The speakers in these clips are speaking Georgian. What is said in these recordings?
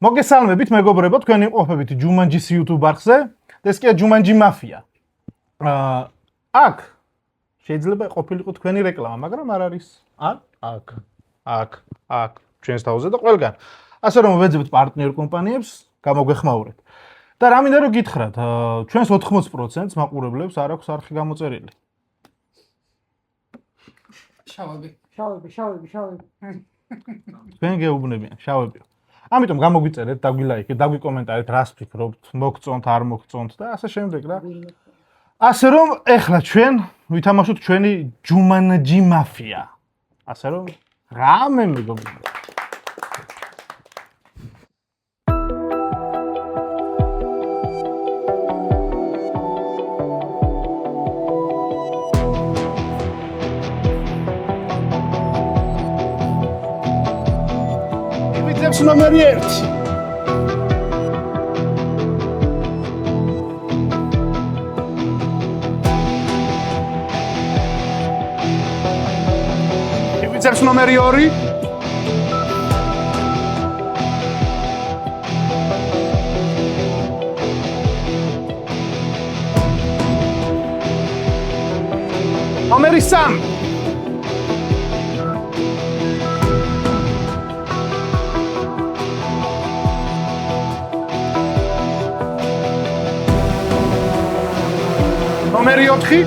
მოგესალმებით მეგობრებო, თქვენ იმყოფებით ჯუმანჯის YouTube არხზე. ეს კი ჯუმანჯი მაფია. აქ შეიძლება ყოფილიყო თქვენი რეკლამა, მაგრამ არ არის. აქ ჩვენს თავზე და ყველგან. ასე რომ ვეძებთ პარტნიორ კომპანიებს, გამოგვეხმაურეთ. და რა მინდა რომ გითხრათ, ჩვენს 80%-ს მაყურებლებს არ აქვს არხი გამოწერილი. შავები. თქვენ გეუბნებიან, შავებიო. ამიტომ გამოგვიწერეთ, დაგვილაიქეთ, დაგვიკომენტარეთ, რას ფიქრობთ, მოგწონთ, არ მოგწონთ და ასე შემდეგ რა. ასე რომ ეხლა ჩვენ ვითამაშოთ ჩვენი ჯუმანჯი მაფია. ასე რომ რამე მეგობრებო. Номер 1. Ivitsers номер 2. Номер 3. Номер 4.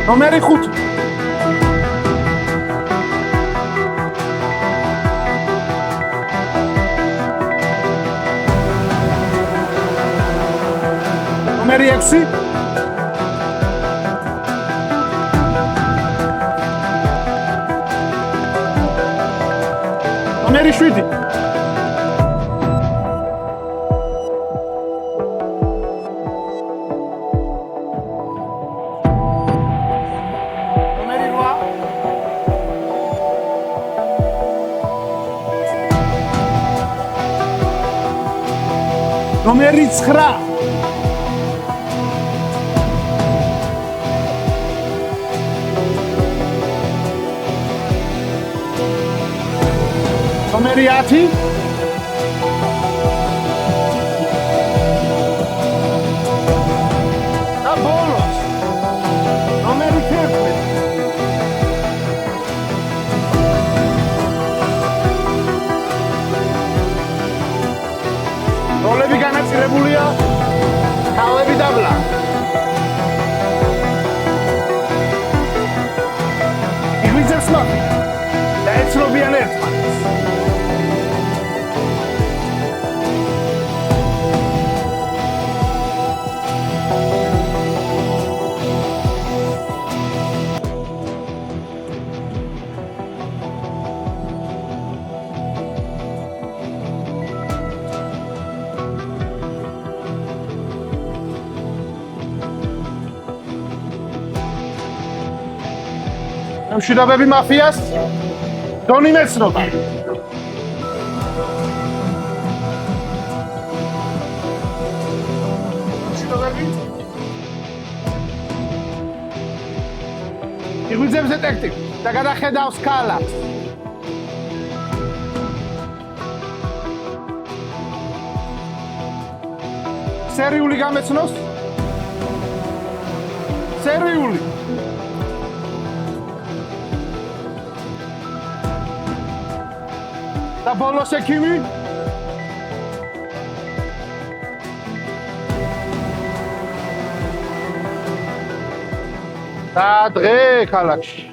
Номер 5. Номер 6. Номер 7. Номер 2. Номер 9. Номер 10. და ბოლოს. Номер 11. როლები განაწილებულია თავები და ბლა. იგვიძებს მაფია და ეცნობიან ერთმანეთს. მშვიდობები მაფიას დონი მეცნობა მშვიდობები იღვიძებს დეტექტივს და გადახედავს ქალაქს სერიული გამეცნოს სერიული და ბოლოს ექიმი და დღე ქალაქში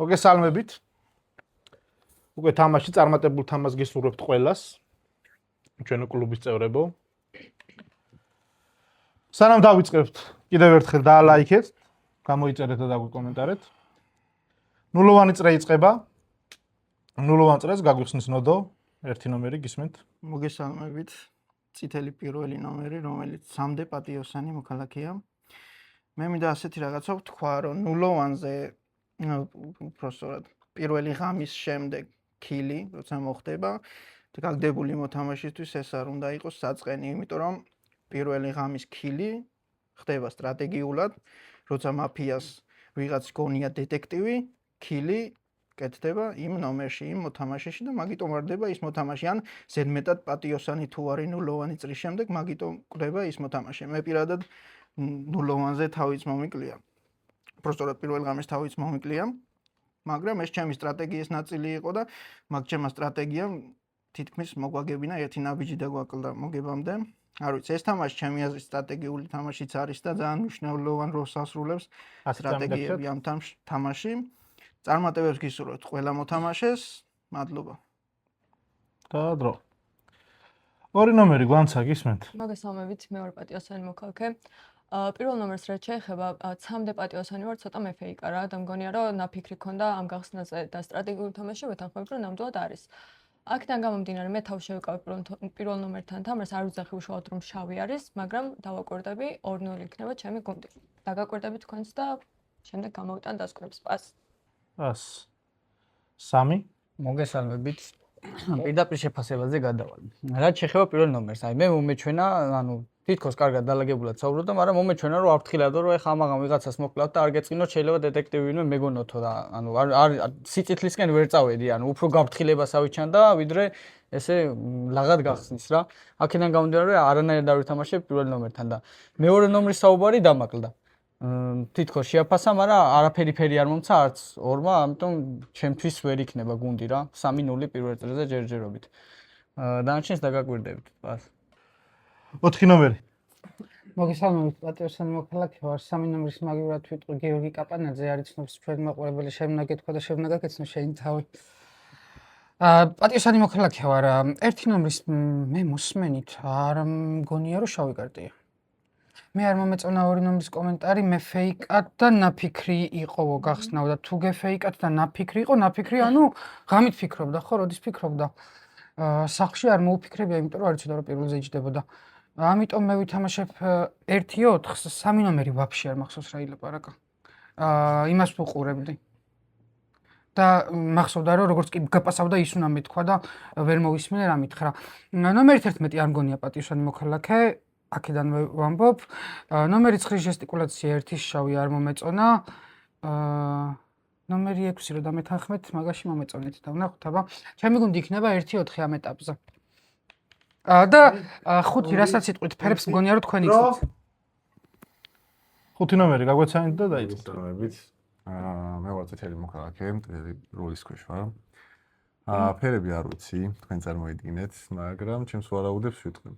მოგესალმებით უკვე თამაში წარმატებულ თამას გისურვებთ ყველას ჩვენი კლუბის წევრებო სანამ დავიწყებთ კიდევ ერთხელ დაალაიქეთ გამოიწერეთ და დაგვიკომენტარეთ ნულოვანი წრე იწყება ნულოვან წრეს გაგვიხსნის ნოდო ერთი ნომერი გისმენთ მოგესალმებით წითელი პირველი ნომერი რომელიც 3D პატიოსანი მოქალაქეა მე მინდა ასეთი რაღაცა ვთქვა რომ ნულოვანზე უბრალოდ პირველი ღამის შემდეგ ქილი, როცა მოხდება, გაგდებული მოთამაშისთვის ეს არ უნდა იყოს საწყენი, იმიტომ რომ პირველი ღამის ქილი ხდება სტრატეგიულად, როცა მაფიას ვიღაც გონია დეტექტივი, ქილი კეთდება იმ ნომერში, იმ მოთამაშეში და მაგიტომ ვარდება ის მოთამაშე. ან ზედმეტად პატიოსანი თუ არის ნულოვანი წრის შემდეგ, მაგიტომ კვდება ის მოთამაშე. მე პირადად ნულოვანზე თავიც მომიკლია. პროსტორად პირველ ღამეს თავიც მომიკლია, მაგრამ ეს ჩემი სტრატეგიის ნაწილი იყო და მაგ ჩემმა სტრატეგიამ თითქმის მოგვაგებინა ერთი ნაბიჯი დაგვაკლდა მოგებამდე. არ ვიცი, ეს თამაში ჩემი აზრით სტრატეგიული თამაშიც არის და ძალიან მნიშვნელოვან როლს ასრულებს სტრატეგიები ამ თამაში. წარმატებებს გისურვებთ ყველა მოთამაშეს. მადლობა. და დრო. ორი ნომერი გვანცა გისმენთ. მოგესალმებით, მე ვარ პატიოსანი მოქალაქე. პირველ ნომერს რაც შეეხება, 3-მდე პატიოსანი ვარ, ცოტა მეფეიკა რა, და მგონია რომ ნაფიქრი ქონდა ამ გახსნაზე და სტრატეგიული თამაში ვეთანხმებ, რომ ნამდვილად არის. აქედან გამომდინარე, მე თავში შევიკავე პირველ ნომერთან თამაშს, არ ვიძახი უშუალოდ რომ შავი არის, მაგრამ დავაკვირდები 2-0 იქნება ჩემი გუნდი. დაგაკვირდები თქვენს და შემდეგ გამოვიტან დასკვნებს. პას. პას. 3. მოგესალმებით. პირდაპირ შეფასებაზე გადავალ. რაც შეეხება პირველ ნომერს, აი მე მომეჩვენა, ანუ თითქოს კარგად დალაგებულად საუბრობდა, მაგრამ მომეჩვენა რომ არ ვთხილადო რომ ეხა ამაღამ ვიღაცას მოკლავთ და არ გეწყინოთ, შეიძლება დეტექტივი ვინმე მეგონოთო და ანუ არ სიცითლისკენ ვერ წავედი, ანუ უფრო გავფრთხილებას ავიჩან და ვიდრე ესე ლაღად გახსნის რა. აქედან გამომდინარე რომ არანაირად არ ვითამაშებ პირველ ნომერთან და მეორე ნომრის საუბარი დამაკლდა. თითქოს შეაფასა, მაგრამ არაფერი არ მომცა არც 2-მა, ამიტომ ჩემთვის ვერ იქნება გუნდი რა. 3-0 პირველ წრეზე ჯერჯერობით. დანარჩენს დაგაკვირდებით. პას. 4 ნომერი. მოგესალმებით, პატიოსანი მოქალაქე ვარ. 3 ნომრის მაგივრად ვიტყვი გიორგი კაპანაძე, არის ცნობს ჩვენ მაყურებელი, შემნა გეთქვა და შემნა გაკეცნო შენი თავი. პატიოსანი მოქალაქე ვარ. 1 ნომრის მე მოსმენით არ მგონია რომ შავი კარტია. მე არ მომეწონა 2 ნომრის კომენტარი, მე ფეიკად და ნაფიქრი იყო გახსნაო და თუ გეფეიკად და ნაფიქრი იყო, ნაფიქრი ანუ ღამით ფიქრობდა, ხო, როდის ფიქრობდა. სახლში არ მოუფიქრებია, იმიტომ რომ არ იცოდა რომ პირველზე იჯდებოდა. ამიტომ მე ვითამაშებ 1-4-ს, 3 ნომერი ვაფშე არ მახსოვს რა ილაპარაკა. იმას ვუყურებდი. და მახსოვდა რომ როგორც კი გაპასავდა ის უნდა მეთქვა და ვერ მოვისმინე რა მითხრა. ნომერი 11 არ მგონია პატიოსანი მოქალაქე, აქედან ვამბობ. ნომერი 9 ჟესტიკულაცია 1-ის შავი არ მომეწონა. ნომერი 6 რო დამეთანხმეთ, მაგაში მომეწონეთ და ვნახოთ აბა. ჩემი გუნდი იქნება 1-4 ამ ეტაპზე. და 5 რასაც იტყვით ფერებს მგონია რომ თქვენ იცით. 5 ნომერი გაგვეცანით და დაიწყეთ. მოგესალმებით. მე ვარ წითელი მოქალაქე, მტერი როლის ქვეშ ვარ. ფერები არ ვიცი, თქვენ წარმოიდგინეთ, მაგრამ ჩემს ვარაუდებს ვიტყვი.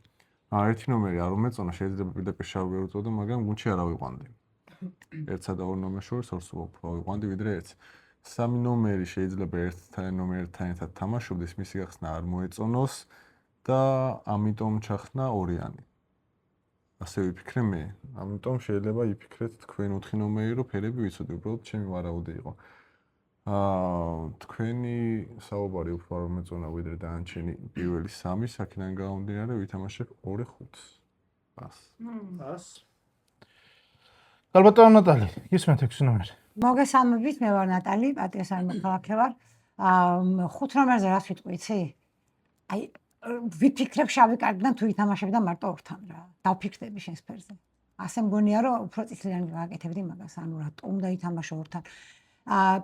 1 ნომერი არ უმეწონა, შეიძლება პირდაპირ შავი ვერ უწოდო, მაგრამ გუნდში არ ავიყვანდი. 1-სა და 2 ნომერს შორის ორს ავიყვანდი ვიდრე 1-ს. 3 ნომერი შეიძლება 1 ნომერთან ერთად თამაშობდეს, მისი გახსნა არ მოეწონოს და ამიტომ ჩახსნა 2-იანი. ასე ვიფიქრე მე. ამიტომ შეიძლება იფიქრეთ თქვენ 4 ნომერი, რომ ფერები ვიცოდე, უბრალოდ ჩემი ვარაუდი იყო. თქვენი საუბარი უფრო არ მომეწონა ვიდრე დანარჩენი პირველი 3, აქედან გამომდინარე ვითამაშებ 2-5-ს. პას. პას. ალბათ ნატალი, გისმენთ 6 ნომერი. მოგესალმებით, მე ვარ ნატალი, პატიოსანი მოქალაქე ვარ. 5 ნომერზე რას ვიტყვი, იცი? აი ვიფიქრებ შავი კარტიდან თუ ითამაშებ და მარტო 2-თან რა. დავფიქრდები შენს ფერზე. ასე მგონია რომ უფრო წითლიანი ვაკეთებდი მაგას, ანუ რატომ უნდა ითამაშო 2-თან.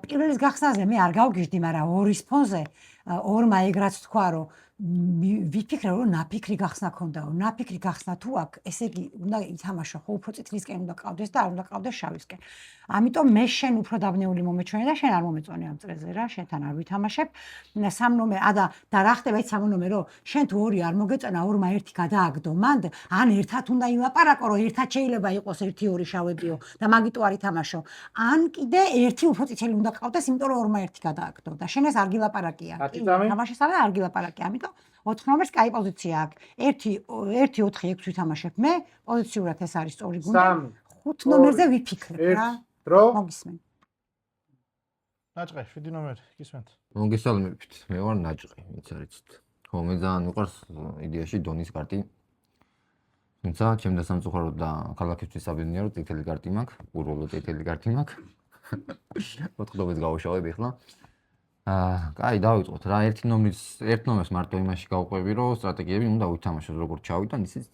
პირველის გახსნაზე მე არ გავგიჟდი, მაგრამ 2-ის ფონზე 2-მა ეგრაც თქვა, რომ ვიფიქრე რომ ნაფიქრი გახსნა ქონდაო. ნაფიქრი გახსნა თუ აქ, ესე იგი უნდა ითამაშო, ხო უფრო წითლისკენ უნდა ყავდეს და არ უნდა ყავდეს შავისკენ. ამიტომ მე შენ უფრო დაბნეული მომეჩვენე და შენ არ მომეწონე ამ წრეზე რა, შენთან არ ვითამაშებ. 3 ნომერი, და რა ხდება ის 3 ნომერო, შენ თუ 2 არ მოგეწონა, 2-მა 1 გადააგდო მანდ, ან ერთად უნდა ილაპარაკო, რომ ერთად შეიძლება იყოს 1-2 შავებიო და მაგიტო არ ითამაშო. ან კიდე 1 უფრო წითელი უნდა ყავდეს, იმიტომ რომ 2-მა 1 გადააგდო და შენ ეს არ გილაპარაკია. თამაშის არა არ გილაპარაკია, ამიტომ 4 ნომერს კაი პოზიცია აქვს. 1-4-6 ვითამაშებ მე, პოზიციურად ეს არის სწორი გუნდი. 5 ნომერზე ვიფიქრებ რა. დრო. მოგისმენ. ნაჭყე 7 ნომერი, გისმენთ. მოგესალმებით, მე ვარ ნაჭყი, ვინც არიცით. ხო, მე ძალიან მიყვარს იდეაში დონის კარტი. თუმცა ჩემთან სამწუხაროდ და ქალაქისთვის საბედნიეროდ წითელი კარტი მაქვს, უბრალოდ წითელი კარტი მაქვს. მოთხრობებს გავუშავებ ახლა. კაი, დავიწყოთ რა. ერთ ნომერს მარტო იმაში გავყვები, რომ სტრატეგიები უნდა ვითამაშოთ, როგორც ჩავიდან, ისიც.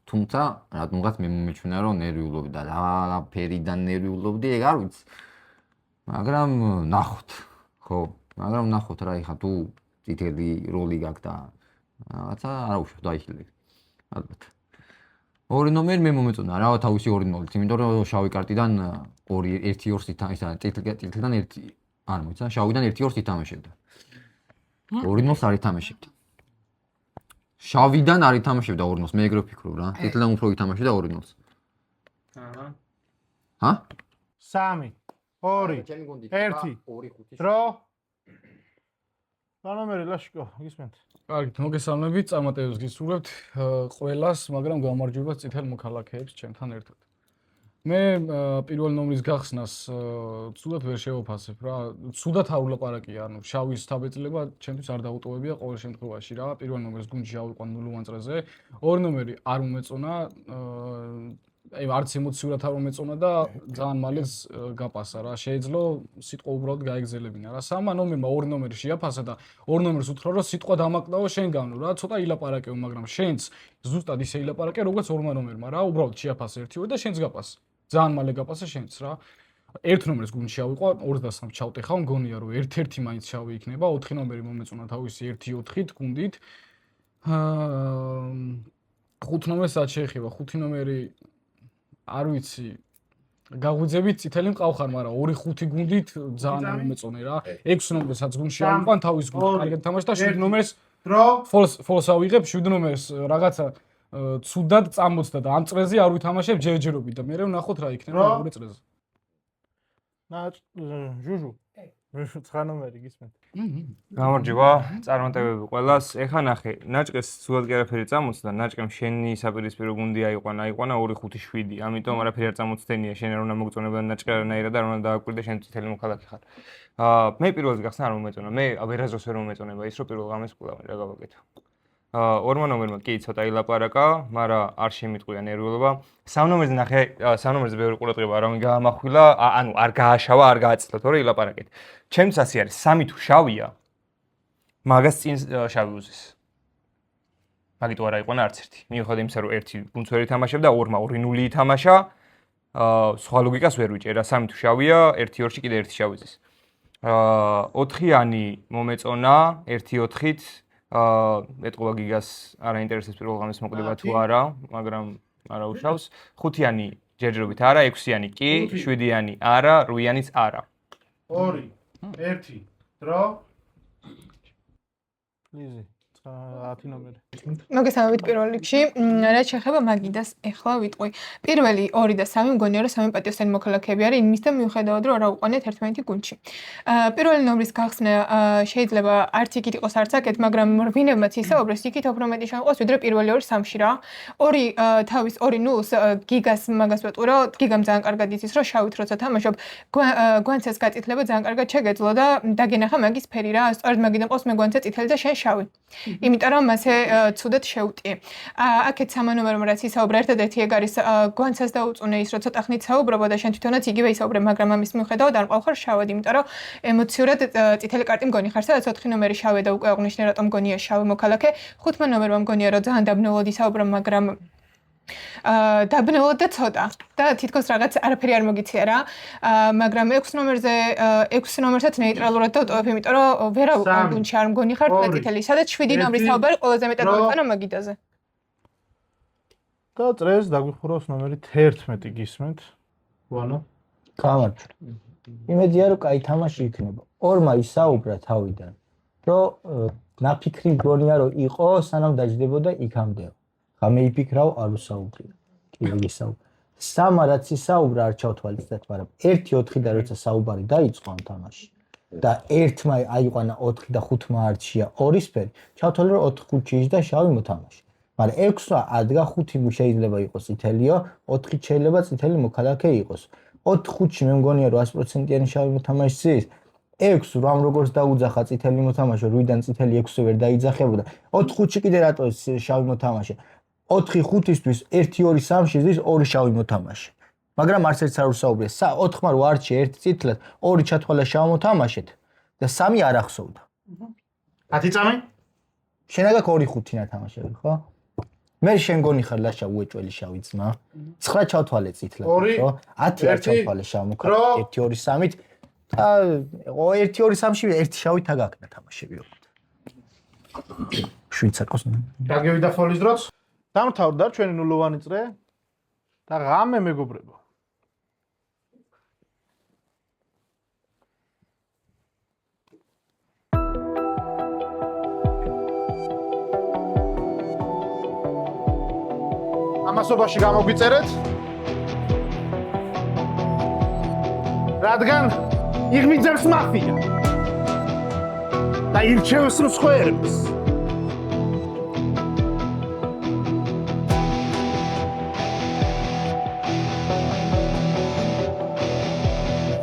თუმცა, რადგანაც მე მომეჩვენა, რომ ნერვიულობდი და რა ფერიდან ნერვიულობდი, ეგ არ ვიცი. მაგრამ ნახოთ. ხო, მაგრამ ნახოთ რა, ეხა თუ წითელი როლი გაქვს და რაღაცა არა უშავ დაიხილე. ალბათ. ორი ნომერი მე მომეწონა რა, თავისი 2-0-ით, იმიტომ რომ შავი კარტიდან 1-2-ს წითლიდან 1 არ მოიცა, შავიდან 1-2-ს ითამაშებდა. 2-0-ს არ ითამაშებდა. შავიდან არ ითამაშებდა 2-0-ს, მე ეგრე ვფიქრობ რა. წითლიდან უფრო ითამაშებდა 2-0-ს. ჰა? 3 2 1 დრო ნომერი ლაშკო გისმენთ. კარგით, მოგესალმებით, წარმატებებს გისურვებთ ყველას, მაგრამ გამარჯვებას წითელ მოქალაქეებს ჩემთან ერთად. მე პირველ ნომრის გახსნას ცუდად ვერ შევაფასებ რა. ცუდად არ ვლაპარაკია, ანუ შავის თავეწლება ჩემთვის არ დაუტოვებია ყოველ შემთხვევაში რა. პირველ ნომერს გუნდში ავიყვან 0-1 წრეზე. ორი ნომერი არ მომეწონა, აი არც ემოციურად არ მომეწონა და ძალიან მალეც გაპასა რა. შეიძლება სიტყვა უბრალოდ გაეგზელებინა რა. სამა ნომერმა ორი ნომერი შეაფასა და ორ ნომერს უთხრა რომ სიტყვა დამაკნაო შენგანო რა. ცოტა ილაპარაკეო, მაგრამ შენც ზუსტად ისე ილაპარაკე, როგორც ორმა ნომერმა რა. უბრალოდ შეაფასე ერთივე და შენც გაპასა. ძალიან მალე გაპასა შენც რა. ერთ ნომერს გუნდში ავიყვა 23 ჩავტეხავ, მგონია რომ ერთ-ერთი მაინც შავი იქნება, 4 ნომერი მომეწონა თავისი 1-4-ით გუნდით. 5 ნომერსაც შეეხება, 5 ნომერი არ ვიცი, გაღვიძებით წითელი მყავხარ, მაგრამ 2-5 გუნდით ძალიან არ მომეწონე რა. 6 ნომერსაც გუნდში ავიყვან თავის გუნდში კარგად თამაშდა, 7 ნომერს დრო ფოლს ავიღებ, 7 ნომერს რაღაცა ცუდად წამოწდა და ამ წრეზე არ ვითამაშებ ჯერჯერობით და მე ვნახოთ რა იქნება მეორე წრეზე. ჟუჟუ 9 ნომერი გისმენთ. გამარჯობა, წარმატებები ყველას. ეხა ნახე, ნაჭყეს სულად კი არაფერი წამოწდა, ნაჭყემ შენი საპირისპირო გუნდი აიყვანა 2-5-7, ამიტომ არაფერი არ წამოწდენია, შენ არ უნდა მოგწონებდა ნაჭყე არანაირად და არ უნდა დააკვირდე შენ წითელი მოქალაქე ხარ. მე პირველად გახსნა არ მომეწონა, მე ვერაზოს ვერ მომეწონება ის რომ პირველ ღამეს კვლავ რა გავაკეთო. ორმა ნომერმა კი ცოტა ილაპარაკა, მაგრამ არ შემიტყვია ნერვიულობა. 3 ნომერზე ნახე, 3 ნომერზე ბევრი ყურადღება არავინ გაამახვილა, ანუ არ გააშავა, არ გააცელა, თორე ილაპარაკეთ. ჩემთვის ასე არის, 3 თუ შავია, მაგას წინ შავი უზის. მაგიტო არ აიყვანა არც ერთი. მიუხედავად იმისა, რომ 1 გუნდს ვერ ითამაშებდა, 2-მა 2-0 ითამაშა. სხვა ლოგიკას ვერ ვიჭერა, 3 თუ შავია, 1-2-ში კიდე 1 შავი ზის. 4-იანი მომეწონა, 1-4-ით ეტყობა გიგას არ აინტერესებს პირველ ღამეს მოკლება თუ არა, მაგრამ არა უშავს. 5-იანი ჯერჯერობით არა, 6-იანი კი, 7-იანი არა, 8-იანიც არა. 2 1 დრო ლიზი 10 ნომერი. მოგესალმებით პირველ რიგში. რაც შეეხება მაგიდას, ეხლა ვიტყვი. პირველი 2 და 3 მგონია რომ სამი პატიოსანი მოქალაქეები არის იმის და მიუხედავად რომ არა უყანეთ ერთმანეთი გუნდში. პირველი ნომრის გახსნა შეიძლება არც იქით იყოს არც აქეთ, მაგრამ რვინებმაც ისაუბრეს, იქით უფრო მეტი შემოყავს ვიდრე პირველი 2-3-ში რა. 2-0-ს გიგას მაგას ვეტყურო, გიგამ ძალიან კარგად იცის რომ შავით როცა თამაშობ, გვანცეს გაწითლება ძალიან კარგად შეგეძლო და დაგენახა მაგის ფერი რა. სწორედ მაგიდან ყავს მე გვანცე წითელი და შენ შავი. იმიტომ რომ მასე ცუდად შეუტიე. აქეთ 3 ნომერმა რაც ისაუბრა, ერთადერთი ეგ არის გვანცას დაუწუნე ის, რომ ცოტა ხნით საუბრობა და შენ თვითონაც იგივე ისაუბრე, მაგრამ ამის მიუხედავად არ მყავხარ შავად, იმიტომ რომ ემოციურად წითელი კარტი მგონი ხარ, სადაც 4 ნომერი შავია და უკვე აღნიშნე რატომ მგონია შავი მოქალაქე. 5 ნომერმა მგონია რომ ძალიან დაბნეულად ისაუბრა, მაგრამ დაბნეულად და ცოტა და თითქოს რაღაც არაფერი არ მოგიცია რა. მაგრამ 6 ნომერსაც ნეიტრალურად დავტოვებ, იმიტომ რომ ვერა უყარ გუნდში არ მგონი ხარ წითელი, სადაც 7 ნომრის საუბარი ყველაზე მეტად მოეწონა მაგიდაზე. და წრეს დაგვიხურავს ნომერი 11 გისმენთ. ვანო გამარჯობა. იმედია რომ კაი თამაში იქნება. ორმა ისაუბრა თავიდან, რომ ნაფიქრი გონია რომ იყო, სანამ დაждდებოდა იქამდე. ხამე იფიქრავ არ უსაუბრია. კი ისაუბრა. 3 რაც ისაუბრა არ ჩავთვალისწინეთ, მაგრამ 1-4 და როცა საუბარი დაიწყო ამ თამაში და 1-მა აიყვანა 4 და 5-მა არჩია ორი სფერი, ჩავთვალე რომ 4-5-ში და შავი მოთამაშე. მაგრამ 6-მა ადგა 5 შეიძლება იყოს წითელიო, 4 შეიძლება წითელი მოქალაქე იყოს. 4-5-ში მე მგონია რომ 100%-იანი შავი მოთამაშე ის 6 რამ როგორც დაუძახა წითელი მოთამაშე, 8-დან წითელი 6-ზე ვერ დაიძახებოდა. 4-5-ში კიდე რატო შავი მოთამაშე? 4-5-ისთვის 1-2-3-ში ზის 2 შავი მოთამაშე. მაგრამ არც ერთს არ უსაუბრეს. 4-მა რო არჩია 1 წითლად, 2 ჩათვალა შავ მოთამაშეთ. და 3 არ ახსოვდა. 10 წამი? შენ აგაკ 2-5 ნათამაშები, ხო? მე შენ გონი ხარ ლაშა უეჭველი შავი ძმა. 9 ჩავთვალე წითლად, ხო? 10 არ ჩავთვალე შავმუქა. 1 2 3-ით და 1 2 3-ში ერთი შავით აგაკ ნათამაშები ოღონდ. შვიცაკოს. დაგევიდა ფოლის დროც. დამთავრდა ჩვენი ნულოვანი წრე და ღამე მეგობრებო. ამასობაში გამოგვიწერეთ. რადგან იღმიძებს მაფია და ირჩევს მსხვერპლს.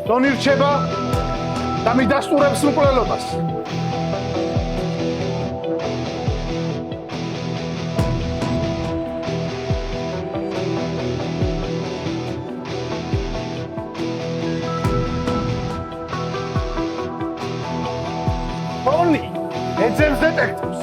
დონ ირჩება და მიდასტურებს მკვლელობას. ეძებს დეტექტივს.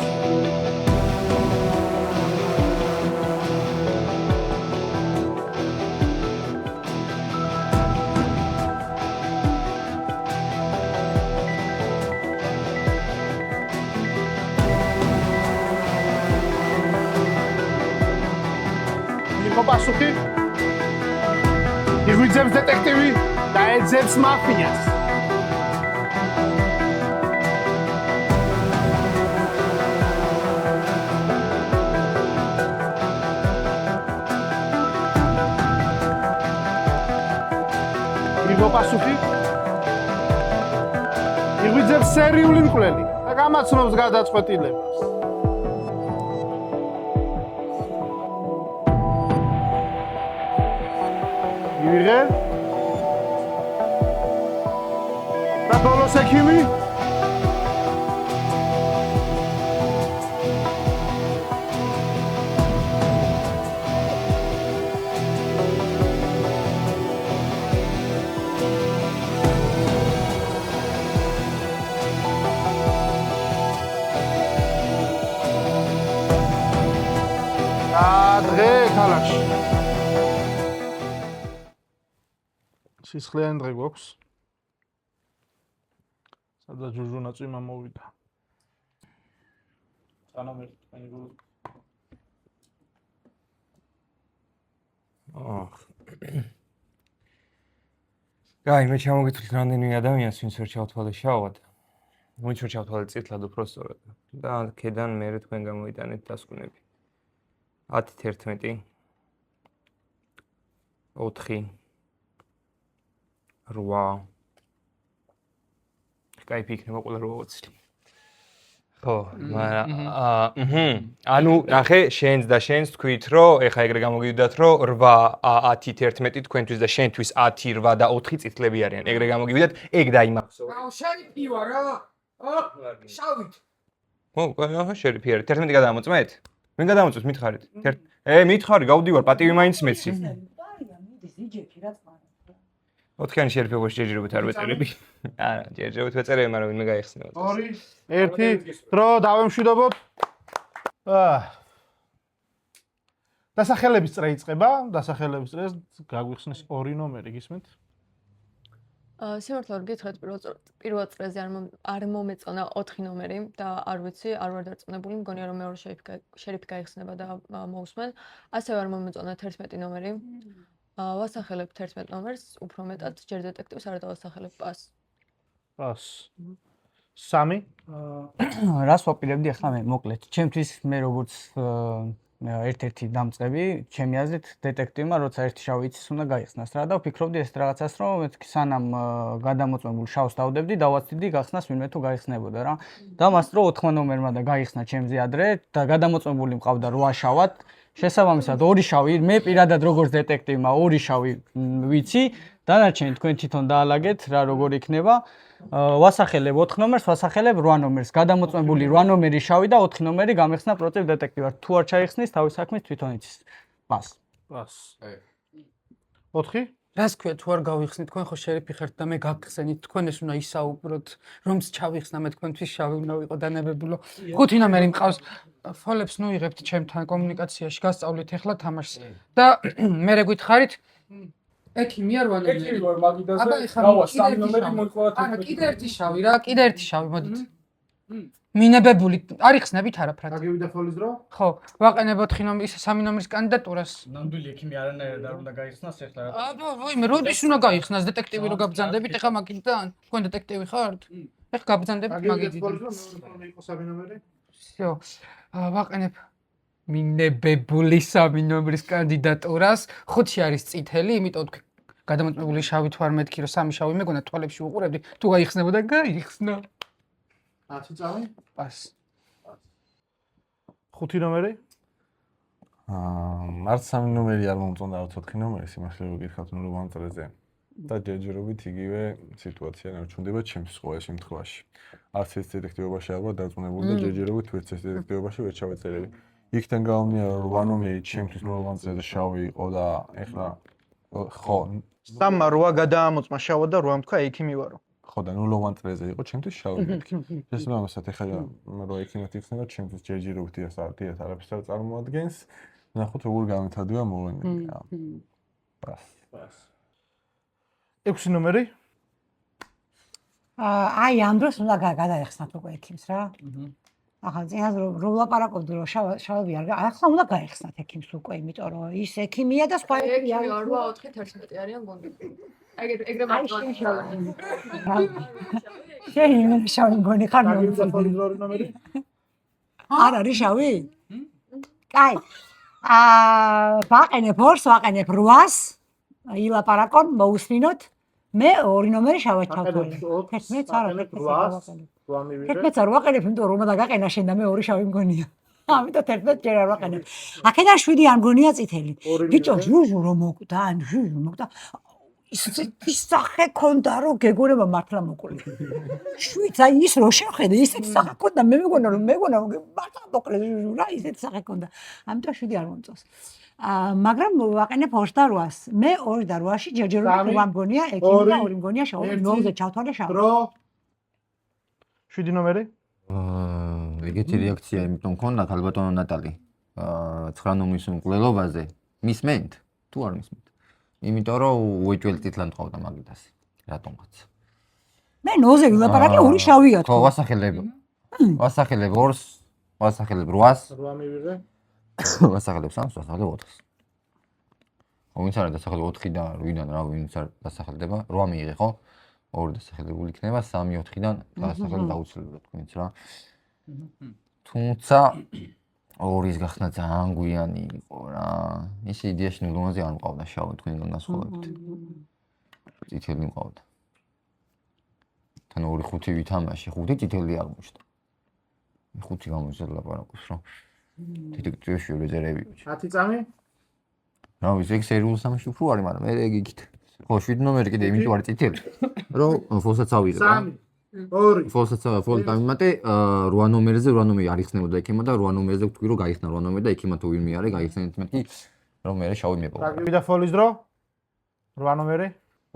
იყო პასუხი? იღმიძებს დეტექტივი და ეძებს მაფიას. პასუხი იღმიძებს სერიული მკვლელი და გამაცნობს გადაწყვეტილებას. იღე და ბოლოს ექიმი ქალაქში. სისხლიანი დღე გვაქვს. სადაც ჯუჟუნა წვიმა მოვიდა. სანამ თქვენი გულ. გაი, მე ჩამოგითვლით რამდენი ადამიანს ვინც ვერ ჩავთვალე შავად. ვინც ვერ ჩავთვალე წითლად უბრალოდ და აქედან მე თქვენ გამოიტანეთ დასკვნები. 10 11 4 8 Skype იქნება ყველა 8. ხო, მაგრამ ანუ ნახე, შენს და შენს თქვით, რომ ეხა ეგრე გამოგივიდათ, რომ 8 10 11 თქვენთვის და შენთვის 10 8 და 4 წითლები არიან. ეგრე გამოგივიდათ, ეგ დაიმახსოვრე. აუ, შერიფი ვარ რა. შავით. ხო, ყველა შერიფი არის. 11 გადამოწმეთ? ვინ გადამოწმეთ, მითხარით? მითხარი, გავდივარ, პატივი მაინც მეცი. მიდის იჯექი რა წყარა. 4-იანი შერიფებაში ჯერჯერობით არ ვეწერები. არა, ჯერჯერობით ვეწერები, მაგრამ ვინმე გაიხსნებოდა. 2 1 დრო დავემშვიდობოთ. დასახელების წრე იწყება, დასახელების წრეს გაგვიხსნის 2 ნომერი, გისმენთ? სიმართლე გითხრათ, პირველ წრეზე არ მომეწონა 4 ნომერი და არ ვიცი, არ ვარ დარწმუნებული, მგონია რომ მეორე შერიფი გაიხსნება და მოусმენ. ასევე არ მომეწონა 11 ნომერი. ვასახელებ 11 ნომერს, უფრო მეტად ჯერ დეტექტივს არ დავასახელებ პას. პას. 3 რას ვაპირებდი ახლა მე მოკლედ. ჩემთვის მე როგორც ერთ-ერთი დამწყები, ჩემი აზრით დეტექტივმა როცა ერთი შავი იცის უნდა გაიხსნას რა და ვფიქრობდი ეს რაღაცას რომ მეთქი სანამ გადამოწმებულ შავს დავდებდი, დავაცდიდი გახსნას ვინმე თუ გაიხსნებოდა რა. და მას რო 4 ნომერმა და გაიხსნა ჩემზე ადრე და გადამოწმებული მყავდა 8 შავად. შესაბამისად 2 შავი, მე პირადად როგორც დეტექტივმა 2 შავი ვიცი, დანარჩენი თქვენ თვითონ დაალაგეთ რა როგორ იქნება. ვასახელებ 4 ნომერს, ვასახელებ 8 ნომერს. გადამოწმებული 8 ნომერი შავი და 4 ნომერი გამეხსნა პროცენტ დეტექტივად. თუ არ ჩაიხსნის, თავის საქმეს თვითონ იცის. პას. პას. 4 რას ქვია თუ არ გავიხსნით თქვენ ხო შერიფი ხართ და მე გაგხსენით თქვენ ეს უნდა ისაუბროთ რომც ჩავიხსნა მე თქვენთვის შავი უნდა ვიყო დანებებულო 5 ნომერი მყავს ფოლებს ნუ იღებთ ჩემთან კომუნიკაციაში გასწავლით ახლა თამაშს და მე გითხარით ექიმი არ ვარ ექიმი ვარ მაგიდაზე გავა 3 ნომერი მოიყვანა არა კიდე ერთი შავი მოდით მინებებული არ იხსნებით არაფრად გაგივიდა ფოლის დრო ხო ვაყენებოთ 3 ნომრის კანდიდატურას ნამდვილი ექიმი არანაირად არ უნდა გაიხსნას ახლა რა აბა ვაიმე როდის უნდა გაიხსნას დეტექტივი რო გაბრძანდებით ეხა მაგიდან თქვენ დეტექტივი ხართ ეხ გაბრძანდებით მაგიდან всё ვაყენებ მინებებული 3 ნომრის კანდიდატურას 5-ში არის წითელი იმიტომ გადამოწმებული შავი თუ არ მეთქი რომ 3 შავი მეგონა თვალებში უყურებდი თუ გაიხსნებოდა გაიხსნა 10 წავი პას 5 ნომერი მარც 3 ნომერი არ მომწონდა არც 4 ნომერი სიმართლე რომ გითხრათ ნუ ვამწრეზე და ჯერჯერობით იგივე სიტუაცია ნარჩუნდება ჩემს ყოველ შემთხვევაში არც ეს დეტექტივობაში არ ვარ დარწმუნებული და ჯერჯერობით ვერც ეს დეტექტივობაში ვერ ჩავეწერები იქიდან გამომდინარე რომ 8 ნომერი ჩემთვის ნუ ვამწრეზე შავი იყო და ეხლა ხო 3-8 გადაამოწმა შავა და 8 თქვა ექიმი ვარო ხო და ნუ ლოვანწრეზე იყო ჩემთვის შავი მეთქი შესაბამისად ეხლა რო ექიმად იქნება ჩემთვის ჯერჯერობით დიახ არაფერს არ წარმოადგენს ნახოთ როგორ გამეთადდება მოვლენები პას 6 ნომერი აი ამ დროს უნდა გადაეხსნათ უკვე ექიმს რა ახლა წინას რომ ვლაპარაკობდი რომ შავი არ ახლა უნდა გაეხსნათ ექიმს უკვე იმიტომ რომ ის ექიმია და სხვა ექიმი არის 8-4-11 არიან გონდი ეგრე მარტივად შენ შავი მგონი ხარ გაგივიდა ფოლის დრო ნომერი არ არის შავი კაი ვაყენებ 2-ს ვაყენებ 8-ს ილაპარაკონ მოусმინოთ მე 2 ნომერი შავად ჩავთვალე 11-ს არა 11-ს არ ვაყენებ იმიტომ რომ დაგაყენა შენ და მე 2 შავი მგონია ამიტომ 11-ს ჯერ არ ვაყენებ აქედან 7 არ მგონია წითელი ბიჭო ჟუჟუ რომ მოკვდა ჟუჟუ მოკვდა ის სახე ქონდა რომ გეგონება მართლა მოკლე 7 აი ის რო შეხედე ისეთ სახე ქონდა მე მეგონა რომ მართლა მოკლე ჟუჟუ რა ისეთ სახე ქონდა ამიტომ 7 არ მომწონს მაგრამ ვაყენებ 2 და 8-ს მე 2 და 8-ში ჯერჯერობით რომ მგონია ექიმი და 2 მგონია შავი 9-ზე ჩავთვალე შავი დრო 7 ნომერი ეგეთი რეაქცია იმიტომ მქონდათ ალბათონო ნატალი 9 ნომრის უმკვლელობაზე მისმენთ თუ არ მისმენთ იმიტომ რომ უეჭველი წითლად ყავდა მაგიდას რატომღაც მე 9-ზე ვილაპარაკე 2 შავია ხო ვასახელებ 2-ს ვასახელებ 8-ს 8 მივიღე ვასახელებ 3-ს ვასახელებ 4-ს ვინც არ დასახელებ 4-დან 8-დან რა ვინც არ დასახელდება 8 მიიღე ხო 2 დასახელებული იქნება 3-4-დან დასახელებ დაუცილებლად თქვენც რა თუმცა 2-ის გახსნა ძალიან გვიანი იყო რა ის იდეაში ნულონაზე არ მყავდა შავი თქვენგან გასხოვებით წითელი მყავდა თან 2-5 ვითამაში 5 წითელი აღმოჩნდა 5 გამოიძებლა ლაპარაკობს რომ დეტექტივში რეზერვები 10 წამი რა ვიცი ეგ სერიულ სამში უფრო არის მაგრამ მე ეგ იქით ხო 7 ნომერი კიდე იმიტომ არის წითელი რომ ფოლსაც ავიღე 3 2 ფოლსაც ფოლი დამიმატე 8 ნომერზე 8 ნომერი არ იხსნებოდა ექიმა და 8 ნომერზე ვთქვი რომ გაიხსნა 8 ნომერი და ექიმა თუ ვინმე არის გაიხსენეთ მეთქი რომ მე შავი მეპოვა გაგივიდა ფოლის დრო 8 ნომერი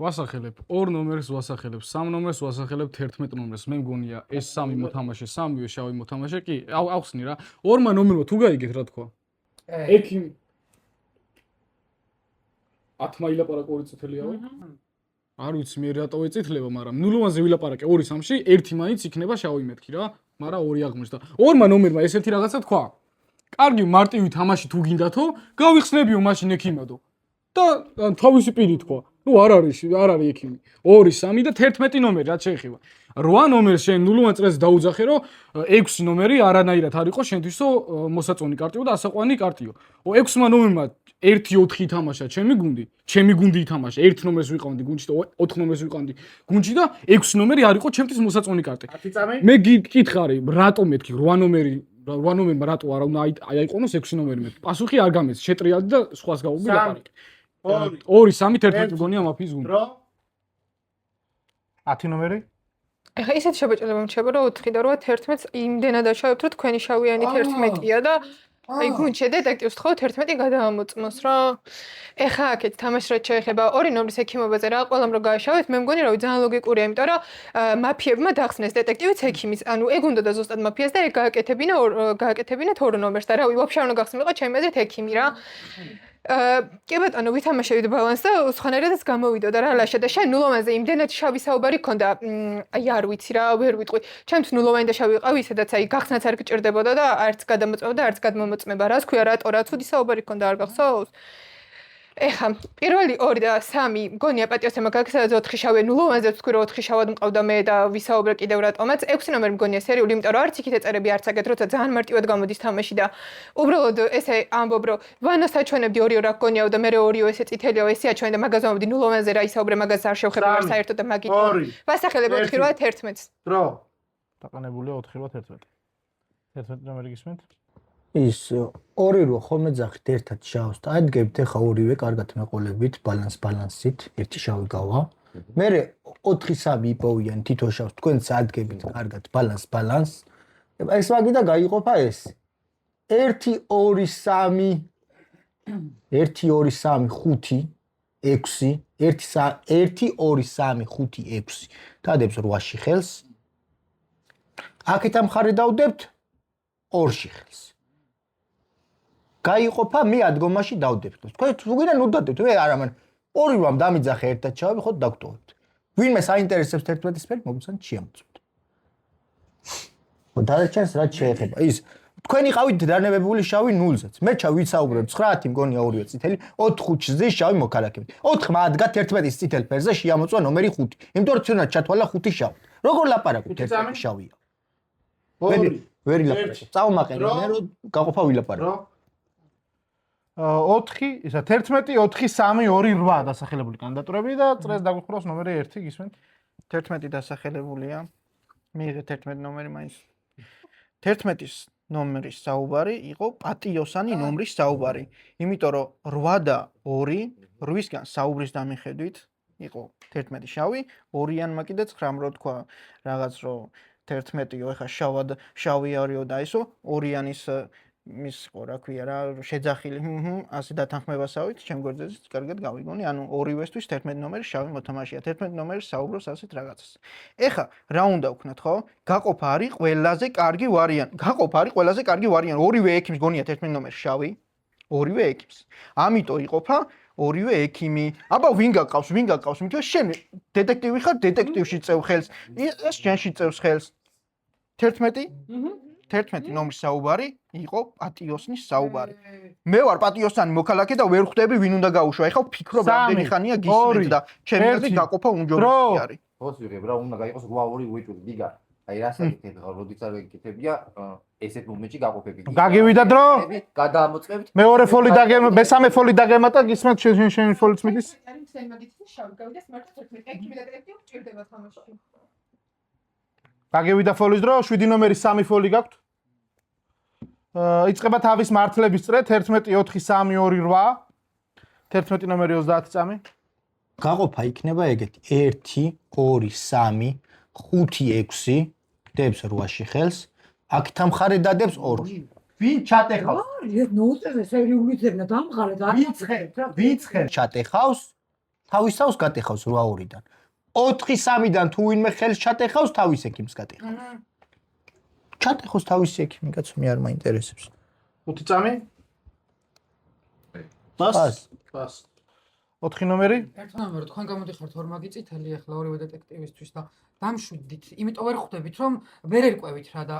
ვასახელებ 2 ნომერს ვასახელებ 3 ნომერს ვასახელებ 11 ნომერს მე მგონია ეს 3 მოთამაშე 3-ვე შავი მოთამაშე კი ავხსნი რა 2 ნომერმა თუ გაიგეთ რა თქვა ექიმი 10 მაილაპარაკ 2 წითელიავე არ ვიცი მე რატო ეწითლება მაგრამ ნულოვანზე ვილაპარაკე 2-3-ში 1 მაინც იქნება შავი მეთქი რა მაგრამ 2 აღმოჩნდა 2 ნომერმა ესეთი რაღაცა თქვა კარგი მარტივი თამაში თუ გინდათო გავიხსნებიო მაშინ ექიმადო და თავისი პირი თქვა ნუ არ არის ექიმი 2-3 და 11 ნომერი რაც შეეხება 8 ნომერს შენ ნულოვან წრეს დაუძახე რომ 6 ნომერი არანაირად არ იყო შენთვისო მოსაწონი კარტიო და ასაყვანი კარტიო 6 ნომერმა 1-4 ითამაშა ჩემი გუნდი ითამაშა 1 ნომერს ვიყავდი გუნდში და 4 ნომერს ვიყავდი გუნდში და 6 ნომერი არ იყო ჩემთვის მოსაწონი კარტი 10 წამი მე გითხარი რატომ მეთქი 8 ნომერმა რატო არ უნდა აიყონოს 6 ნომერი მე პასუხი არ გამეც შეტრიალდი და სხვას გავუგები ლაპარაკი 2-3 11 გონია მაფიის გუნდი დრო 10 ნომერი ეხა ისეთ შებეჭდება მრჩება რომ 4 და 8 11-ს იმდენად აშავებთ რომ თქვენი შავიანი 11-ია და აი გუნდში დეტექტივს თხოვთ 11 გადაამოწმოს რა. ეხა აქეთ თამაში რაც შეეხება ორი ნომრის ექიმობაზე რა, ყველამ რო გააშავეთ, მე მგონი რავი ძალიან ლოგიკურია, იმიტომ რომ მაფიებმა დახსნეს დეტექტივიც ექიმის. ანუ ეგ უნდა და ზუსტად მაფიას და ეგ გააკეთებინათ ორ ნომერს და რავი, ვაფშე არ უნდა გახსნილიყო ჩემი აზრით ექიმი რა. კი ბატონო, ვითამაშებთ ბალანს და სხვანაირადაც გამოვიდოდა რა ლაშა და შენ ნულოვანზე იმდენად შავი საუბარი ქონდა, აი არ ვიცი რა, ვერ ვიტყვი. ჩემთვის ნულოვანი და შავი ყავი, სადაც აი გახსნაც არ გჭირდებოდა და არც გადამოწმება და არც გადმომოწმება. რას ქვია, რატო რა ცუდი საუბარი ქონდა არ გახსოვს? ეხა, პირველი 2 და 3 მგონია პატიოსემა გაგცადეთ 4 შავი, ნულოვანზე ვთქვი რომ 4 შავად მყავდა მე და ვისაუბრე კიდევ რატომაც. 6 ნომერი მგონია სერიული, იმიტომ რომ არც იქით ეწერები არც აგეთ, როცა ძალიან მარტივად გამოდის თამაში და უბრალოდ ესე ამბობ რომ ვანას აჩვენებდი 2 რა გგონიაო და მე 2 ესე წითელიაო, ესე აჩვენე და მაგაზე ვამბობდი ნულოვანზე რა ისაუბრე, მაგას არ შევხედე არ საერთოდ და მაგით. ვასახელებ 4-8-11-ს. დრო. დაყანებულია 4-11. 11 ნომერი გისმენთ? ის 2 რო ხოლმე ძახით ერთად შავს და ადგებთ ახლა ორივე კარგად მეყოლებით ბალანსით, ერთი შავი გავა. მე 4-3 იპოვიან თითო შავს, თქვენც ადგებით კარგად ბალანს. ეს მაგიდა გაიყოფა ეს. 1 2 3 1 2 3 5 6 1 2 3 5 6 დადებს 8-ში ხელს. აქეთ ამ ხარე დავდებთ 2-ში ხელს. გაიყოფა მე ადგომაში დავდებთ. თქვენ ვიგიდან უდადებთ, მე არა მან 2 რამ დამიძახე ერთად ჩავები, ხოთ დაგტოვებთ. ვინმე საინტერესებს 11 სფერი მოგცან შეამოწმოთ. დარჩენს რაც შეეხება ის თქვენი ყავით დანებებული შავი 0-ზეც. მე ვისაუბრებ 9 მგონია 2 წითელი, 4 5-ზე შავი მოქალაქებით. 4 მადგა 11-ის წითელ ფერზე შეამოწმა ნომერი 5. იმიტომ რომ ცუნა ჩათვალა 5 შავი. როგორ ლაპარაკობთ 11 შავია? ვერი ლაპარაკობ. წავმაყენე მე რომ გაყოფა ვილაპარაკო. 4 ისა 11 4 3 2 8 დასახელებული კანდიდატურები და წრეს დაგვიხურავს ნომერი 1 გისმენთ? 11 დასახელებულია. მიიღეთ 11 ნომერი მაინც. 11-ის ნომრის საუბარი იყო პატიოსანი ნომრის საუბარი. იმიტომ რომ 8 და 2 8-ისგან საუბრის დამიხედვით იყო 11 შავი, 2-იანმა კიდე 9 რო თქვა რაღაც რომ 11-იო ეხა შავი არისო და ისო 2-იანის მის ხო რა ქვია რა შეძახილი ასე დათანხმებასავით ჩემ გვერდზეც კარგად გავიგონი ანუ ორივესთვის 11 ნომერი შავი მოთამაშეა 11 ნომერი საუბრობს ასეთ რაღაცას ეხა რა უნდა ვქნათ ხო გაყოფა არის ყველაზე კარგი ვარიანტი ორივე ექიმს გონია 11 ნომერი შავი ორივე ექიმს ამიტომ იყოფა ორივე ექიმი აბა ვინ გaqავს იმიტომ შენ დეტექტივი ხარ დეტექტივში წევ ხელს ეს შენში წევს ხელს 11 ნომრის საუბარი იყო პატიოსნის საუბარი. მე ვარ პატიოსანი მოქალაქე და ვერ ხვდები ვინ უნდა გაუშვა. ეხლა ვფიქრობ რამდენი ხანია გისმენთ და ჩემი აზრით გაყოფა უმჯობესი არის. ხოს ვიღებ რა უნდა გაიყოს 8-2 უეჭვი გიგა. აი რასაკეთებ როდის არ გეკეთებია ესეთ მომენტში გაყოფები. გაგივიდა დრო? გადაამოწმებით. მეორე ფოლი დაგემ მესამე ფოლი დაგემატა გისმენთ შენ ფოლიც მიდის? არის შენ მაგითი შავი გავიდეს მარტო 11 ექიმი და დეტექტივი ჭირდება თამაში. გაგივიდა ფოლის დრო 7 ნომერი 3 ფოლი გაქვთ? იწყება თავის მართლების წრე 11 4 3 2 8 11 ნომერი 30 წამი გაყოფა იქნება ეგეთი 1 2 3 5 6 დებს 8-ში ხელს აქ თამხარე დადებს 2 ვინ ჩატეხავს ნოუზე სერიული ძებნა დამღალეთ ვიცხერ ჩატეხავს თავისავს გატეხავს 8-2-დან 4-3-დან თუ ვინმე ხელს ჩატეხავს თავის ექიმს გატეხავს ჩატეხოს თავისი ექიმი კაცო მე არ მაინტერესებს 5 წამი პას 4 ნომერი 1 ნომერი თქვენ გამოდიხართ ორმაგი წითელი ახლა ორივე დეტექტივისთვის და დამშვიდით იმიტომ ვერ ხვდებით რომ ვერ ერკვევით რა და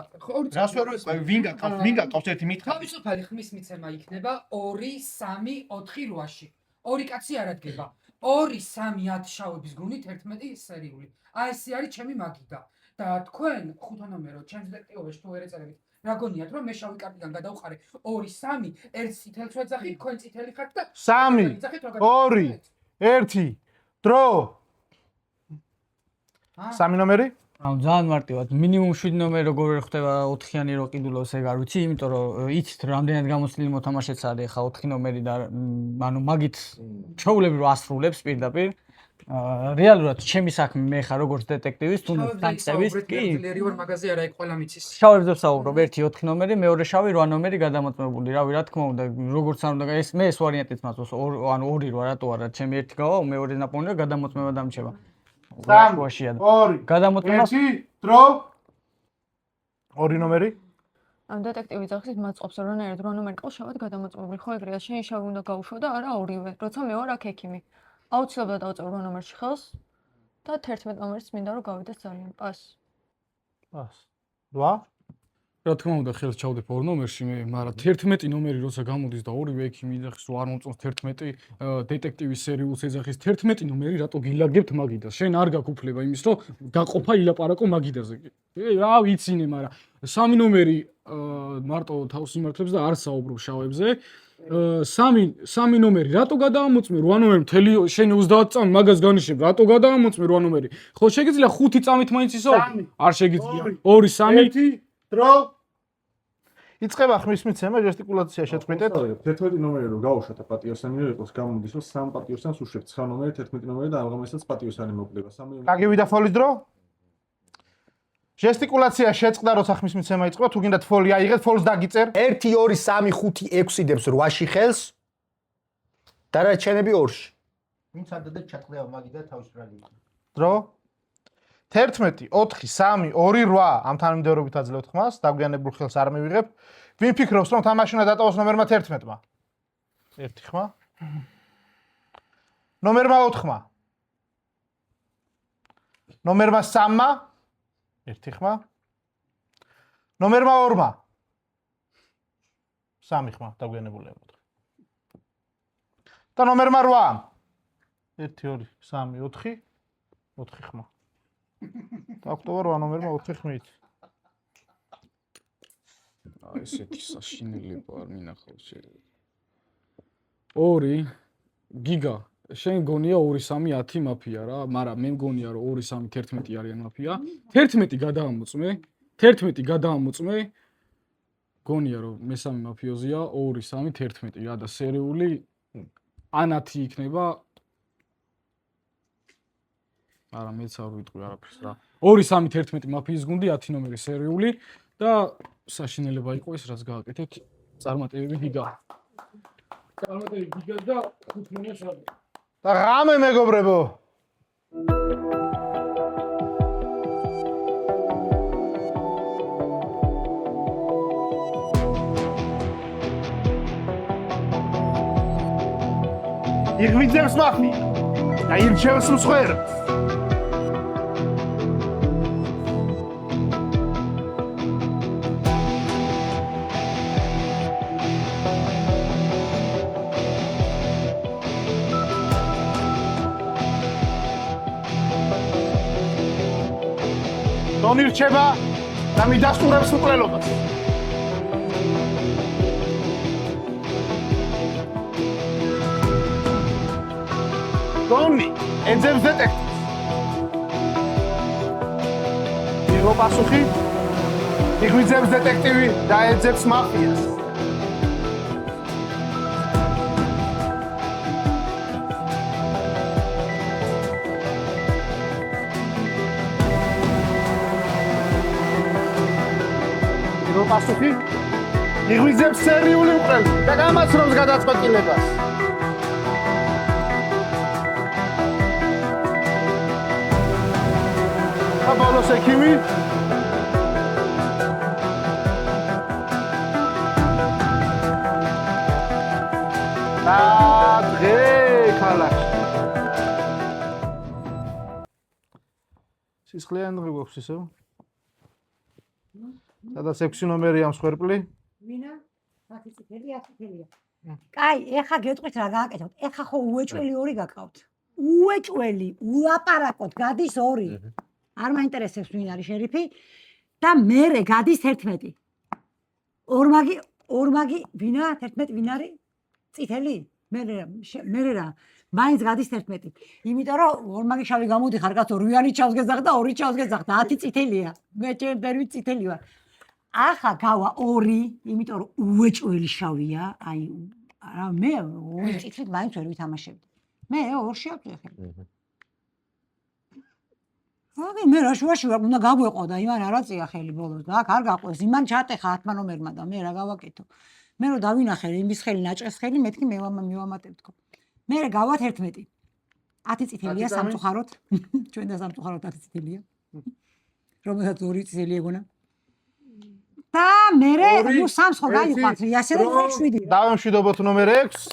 რას ვერ ვიყავ ვინ გaqავს ერთი მითხრა თავისუფალი ხმის მიცემა იქნება 2 3 4 8-ში ორი კაცი არ ადგება 2 3 10 შავების გუნით 11 სერიული აი ესე არის ჩემი მაგიდა და თქვენ 5 ნომერო ჩემს დეტექტივობაში თუ ვერ ეწერებით რა გონიათ რომ მე შავი კარტიდან გადავყარე 2 3 1 წითელს ვეძახი თქვენ წითელი ხართ და 3 2 1 დრო 3 ნომერი ანუ ძალიან მარტივად მინიმუმ 7 ნომერი როგორ ვერ ხდება 4-იანი რო ყიდულოს ეგ არ ვიცი იმიტომ რომ იცით რამდენად გამოცდილი მოთამაშეც არის ხა 4 ნომერი და ანუ მაგით ჩაულები რო ასრულებს პირდაპირ რეალურად ჩემი საქმე მე ხარ როგორც დეტექტივის თუნდაც თანხების კი ძლიერი ვარ მაგაზე არა იქ ყველა მიცის. შავებზე ვსაუბრობ 1-4 ნომერი, მეორე შავი 8 ნომერი გადამოწმებული. რავი, რა თქმა უნდა, როგორც არ უნდა ეს მე ეს ვარიანტიც მაწვს, ანუ 2 რა, რატო არა, ჩემი ერთი გავა, მეორე ნაპოვნია გადამოწმება დამრჩება. 3 2 გადამოწმება 1 დრო 2 ნომერი ამ დეტექტივის ძახის მაწყობს რანაირად 8 ნომერი ყავს შავად გადამოწმებული. ხო ეგრეა, შენ შავი უნდა გაუშვა და არა ორივე. როცა მე ვარ აქ ექიმი. აუცილებლად დავწევ 8 ნომერში ხელს და 11 ნომერს მინდა რომ გავიდეს ძალიან. პას. პას. 8 რა თქმა უნდა ხელს ჩავდებ 2 ნომერში მე, მაგრამ 11 ნომერი როცა გამოდის და ორივე ექიმი იძახის რომ არ მომწონს 11 დეტექტივის სერიულს ეძახის 11 ნომერი რატო გილაგებთ მაგიდას? შენ არ გაქვს უფლება იმის რომ გაყოფა ილაპარაკო მაგიდაზე. რა ვიცინე, მაგრამ 3 ნომერი მარტო თავს იმართებს და არ საუბრობ შავებზე. 3 ნომერი რატო გადაამოწმე 8 ნომერი მთელი შენ 30 წამი მაგას განიშნებ რატო გადაამოწმე 8 ნომერი? ხო შეგიძლია 5 წამით მაინც ისაუბრო? არ შეგიძლია. 2 3 1 დრო იწყება ხმის მიცემა ჟესტიკულაცია შეწყვეტეთ 11 ნომერი რომ გაუშვათ და პატიოსანი რო იყოს გამოდის რომ 3 პატიოსანს უშვებ 9 ნომერი 11 ნომერი და ამჟამადაც პატიოსანი მოკვდება 3 გაგივიდა ფოლის დრო ჟესტიკულაცია შეწყდა როცა ხმის მიცემა იწყება თუ გინდათ ფოლი აიღეთ ფოლს დაგიწერ 1 2 3 5 6 დებს 8-ში ხელს და რაჩენები 2-ში. ვინც ადადა ჩაკლევა მაგიდა თავის ბრალი. დრო 11 4 3 2 8 ამ თანმიმდევრობით აძლევთ ხმას დაგვიანებულ ხელს არ მივიღებ ვინ ფიქრობს რომ თამაში უნდა დატოვოს ნომერმა 11-მა 1 ხმა ნომერმა 4-მა ნომერმა 3-მა 1 ხმა ნომერმა 2-მა 3 ხმა დაგვიანებული ამოთხ და ნომერმა 8-მა 1 2 3 4 4 ხმა ოქტომბერ 8 ნომერმა 4 ხმით. აი ესეთი საშინელება არ მინახავს შეიძლება. 2 გიგა შენ გონია 2-3-10 მაფია რა, მაგრამ მე მგონია რომ 2-3-11 არიან მაფია. 11 გადაამოწმე. გონია რომ მესამე მაფიოზია 2-3-11 რა და სერიული ანათი იქნება. არა მეც არ ვიტყვი არაფერს რა. 2-3-11 მაფიის გუნდი 10 ნომერი სერიული და საშინელება იყო ეს რაც გააკეთეთ. წარმატებები გიგა. წარმატებები გიგა და 5 ნომერს არ. და ღამე მეგობრებო. იღვიძებს მაფია და ირჩევს მსხვერპლს. დონირჩება და მიდასტურებს მკვლელობას. დონი ეძებს დეტექტივს. იღო პასუხი. იღვიძებს დეტექტივი და ეძებს მაფიას. პასუხი იღვიძებს სერიული მკვლელი და გამაცნობს გადაწყვეტილებას. ბოლოს ექიმი და დღე ქალაქში. სისხლიანი დღე გვაქვს ისევ? სადაც 6 ნომერია მსხვერპლი. ვინა? აქ წითელია, წითელია. კაი, ეხა გეტყვით რა გააკეთოთ. ეხა ხო უეჭველი 2 გაკავთ. უეჭველი, ულაპარაკოთ, გადის 2. არ მაინტერესებს ვინ არის შერიფი და მერე გადის 11. ორმაგი ვინა 11 ვინ არის? წითელი? მერე რა. მაინც გადის 11. იმიტომ რომ ორმაგი შავი გამოდიხარ კაცო 8-იანი ჩავს გეძახ და 2 ჩავს გეძახ და 10 წითელია. მე ჩემი წითელი ვარ. ახლა გავა 2, იმიტომ რომ უეჭველი შავია. აი რა მე 2 წითლით მაინც ვერ ვითამაშებდი. მე 2-ში ავწევ ხელი. აი მე რა შუაში ვარ, უნდა გაგვეყო და იმან არ აწია ხელი ბოლოს და აქ არ გაყვეს, იმან ჩატეხა 10 ნომერმა და მე რა გავაკეთო. მე რო დავინახე იმის ხელი, ნაჭყეს ხელი, მეთქი მივამატებ თქო. მე გავა 11. 10 წითელია სამწუხაროდ. ჩვენ და სამწუხაროდ 10 წითელია. რომელსაც 2 წითელი ეგონა. და მე ნუ 3 ხო გაიყვანს, ასე და 7. დავემშვიდობოთ ნომერ 6.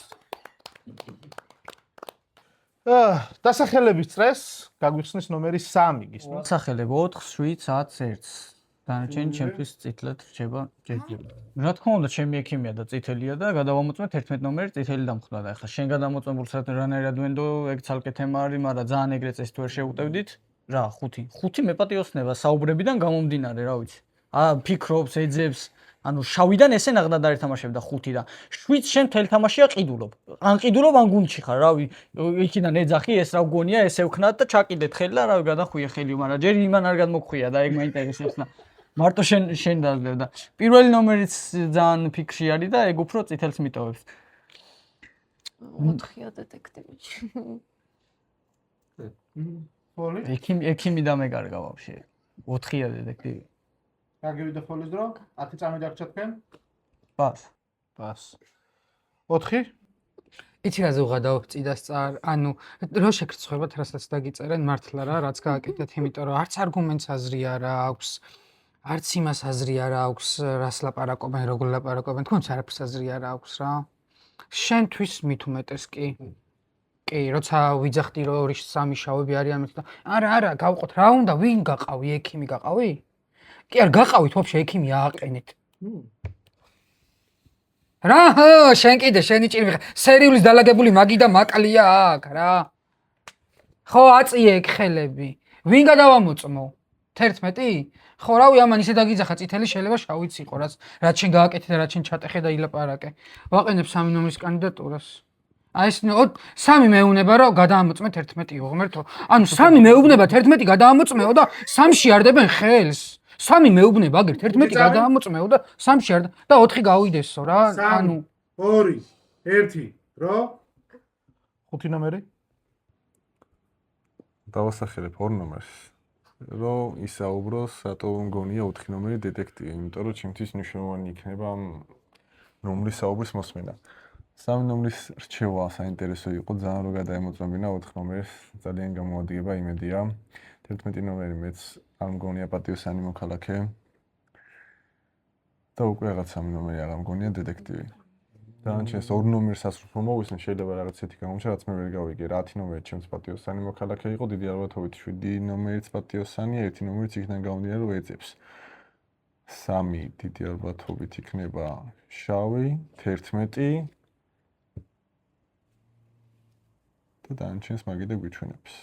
დასახელების წრეს გაგვიხსნის ნომერი 3 გისმენთ. დასახელებ 4, 7, 10, 1. დანარჩენი ჩემთვის წითლად რჩება ჯერჯერობით. რა თქმა უნდა, ჩემი ექიმია და წითელია და გადავამოწმეთ 11 ნომერი წითელი დამხვდა და ახლა შენ გადამოწმებულს რანაირად ვენდო, ეგ ცალკე თემა არის, მაგრამ ძალიან ეგრე წესით ვერ შევუტევდით. რა, 5. 5 მეპატიოსნება საუბრებიდან გამომდინარე, რა ვიცი. ფიქრობს, ეძებს, ანუ შავიდან ესე ნახდად არ ეთამაშებდა 5-დან. 7 შენ მთელი თამაშია ყიდულობ. ან ყიდულობ, ან გუნდში ხარ, რავი. იქიდან ეძახი, ეს რა გონია, ესე ვქნათ და ჩაკიდეთ ხელი და რავი გადახვია ხელი, მაგრამ ჯერ იმან არ გადმოგხვია და ეგ მაინტერესებს და მარტო შენ დაძლევ და პირველი ნომერიც ძალიან ფიქრში არის და ეგ უფრო წითელს მიტოვებს. 4-ია დეტექტივი. ხოლი? ექიმი დამეგარგა ვაფშე. 4-ია დეტექტივი. გაგივიდა ხოლის დრო? 10 წამი დაგჭა თქვენ? ბას. 4? იცი რა ზუღადაობ წიდასწარ, ანუ რო შეგრცხვებათ, რასაც დაგიწერენ მართლა რა, რაც გააკეთეთ, იმიტომ რომ არც არგუმენტს აზრი არ აქვს, არც იმას აზრი არ აქვს, რას ლაპარაკობენ, როგორ ლაპარაკობენ, თქონც არაფერს აზრი არ აქვს რა. შენთვის მით უმეტეს კი. კი, როცა ვიძახდი რომ 2-3 შავები არიან მეთ და არა, გავყოთ, რა უნდა, ვინ გაყავი, ექიმი გაყავი? კი არ გაყავით ვაფშე ექიმი ააყენეთ. რა, შენ კიდე შენი ჭირი მიხა. სერიulis დალაგებული მაგი და მაკალია აქ რა. ხო, აწიე ეგ ხელები. ვინ გადავამოწმო? 11? ხო, რავი, ამან ისე დაგიძახა წითელი შეიძლება შავიც იყო, რაც შენ გააკეთე და რაც შენ ჩატეხე და ილაპარაკე. ვაყენებ 3 ნომრის კანდიდატურას. აი ეს 3 მეუბნება რომ გადაამოწმეთ 11-ო, ღმერთო. ანუ 3 მეუბნება 11 გადაამოწმეო და 3-ში არდებენ ხელს. 3 მეუბნება აგერ 11 გადაამოწმეო და 3-ში არ და 4 გავიდესო რა. ანუ 2 1 დრო 5 ნომერი დავასახელებ 2 ნომერს. რომ ისაუბროს, რატო მგონია 4 ნომერი დეტექტივი, იმიტომ რომ ჩემთვის მნიშვნელოვანი იქნება ამ ნომრის საუბრის მოსმენა. 3 ნომრის რჩევა საინტერესო იყო, ძალიან რომ გადაემოწმებინა 4 ნომერს, ძალიან გამოადგება იმედია. 11 ნომერი მეც არ მგონია პატიოსანი მოქალაქე. და უკვე რაღაც 3 ნომერი არ მგონია დეტექტივი. დანარჩენს 2 ნომერს ასრულო მოვისმენ, შეიძლება რაღაც ისეთი გამოჩნდა, რაც მე ვერ გავიგე. 10 ნომერი ჩემს პატიოსანი მოქალაქე იყო, დიდი ალბათობით 7 ნომერიც პატიოსანია, 1 ნომერიც იქიდან გამომდინარე რომ ეძებს. 3 დიდი ალბათობით იქნება შავი, 11 და დანარჩენს მაგიდა გვიჩვენებს.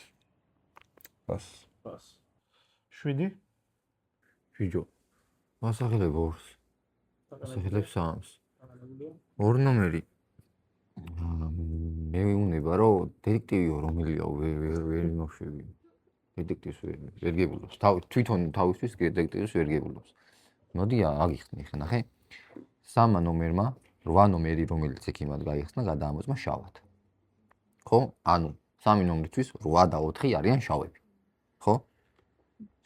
ბას. 7 ვიჯო. მასახელებ 2-ს. მასახელებ 3-ს. 2 ნომერი. მე ვუნება რომ დეტექტივიო რომელია ვერ მოხვევი. დეტექტივს ვერ გებულობს. თვითონ თავისთვის დეტექტივს ვერ გებულობს. მოდი აგიხსნი ხა ნახე. 3 ნომერმა 8 ნომერი რომელიც ექიმად გაიხსნა გადაამოწმა შავად. ხო? ანუ 3 ნომრისთვის 8 და 4 არიან შავები. ხო?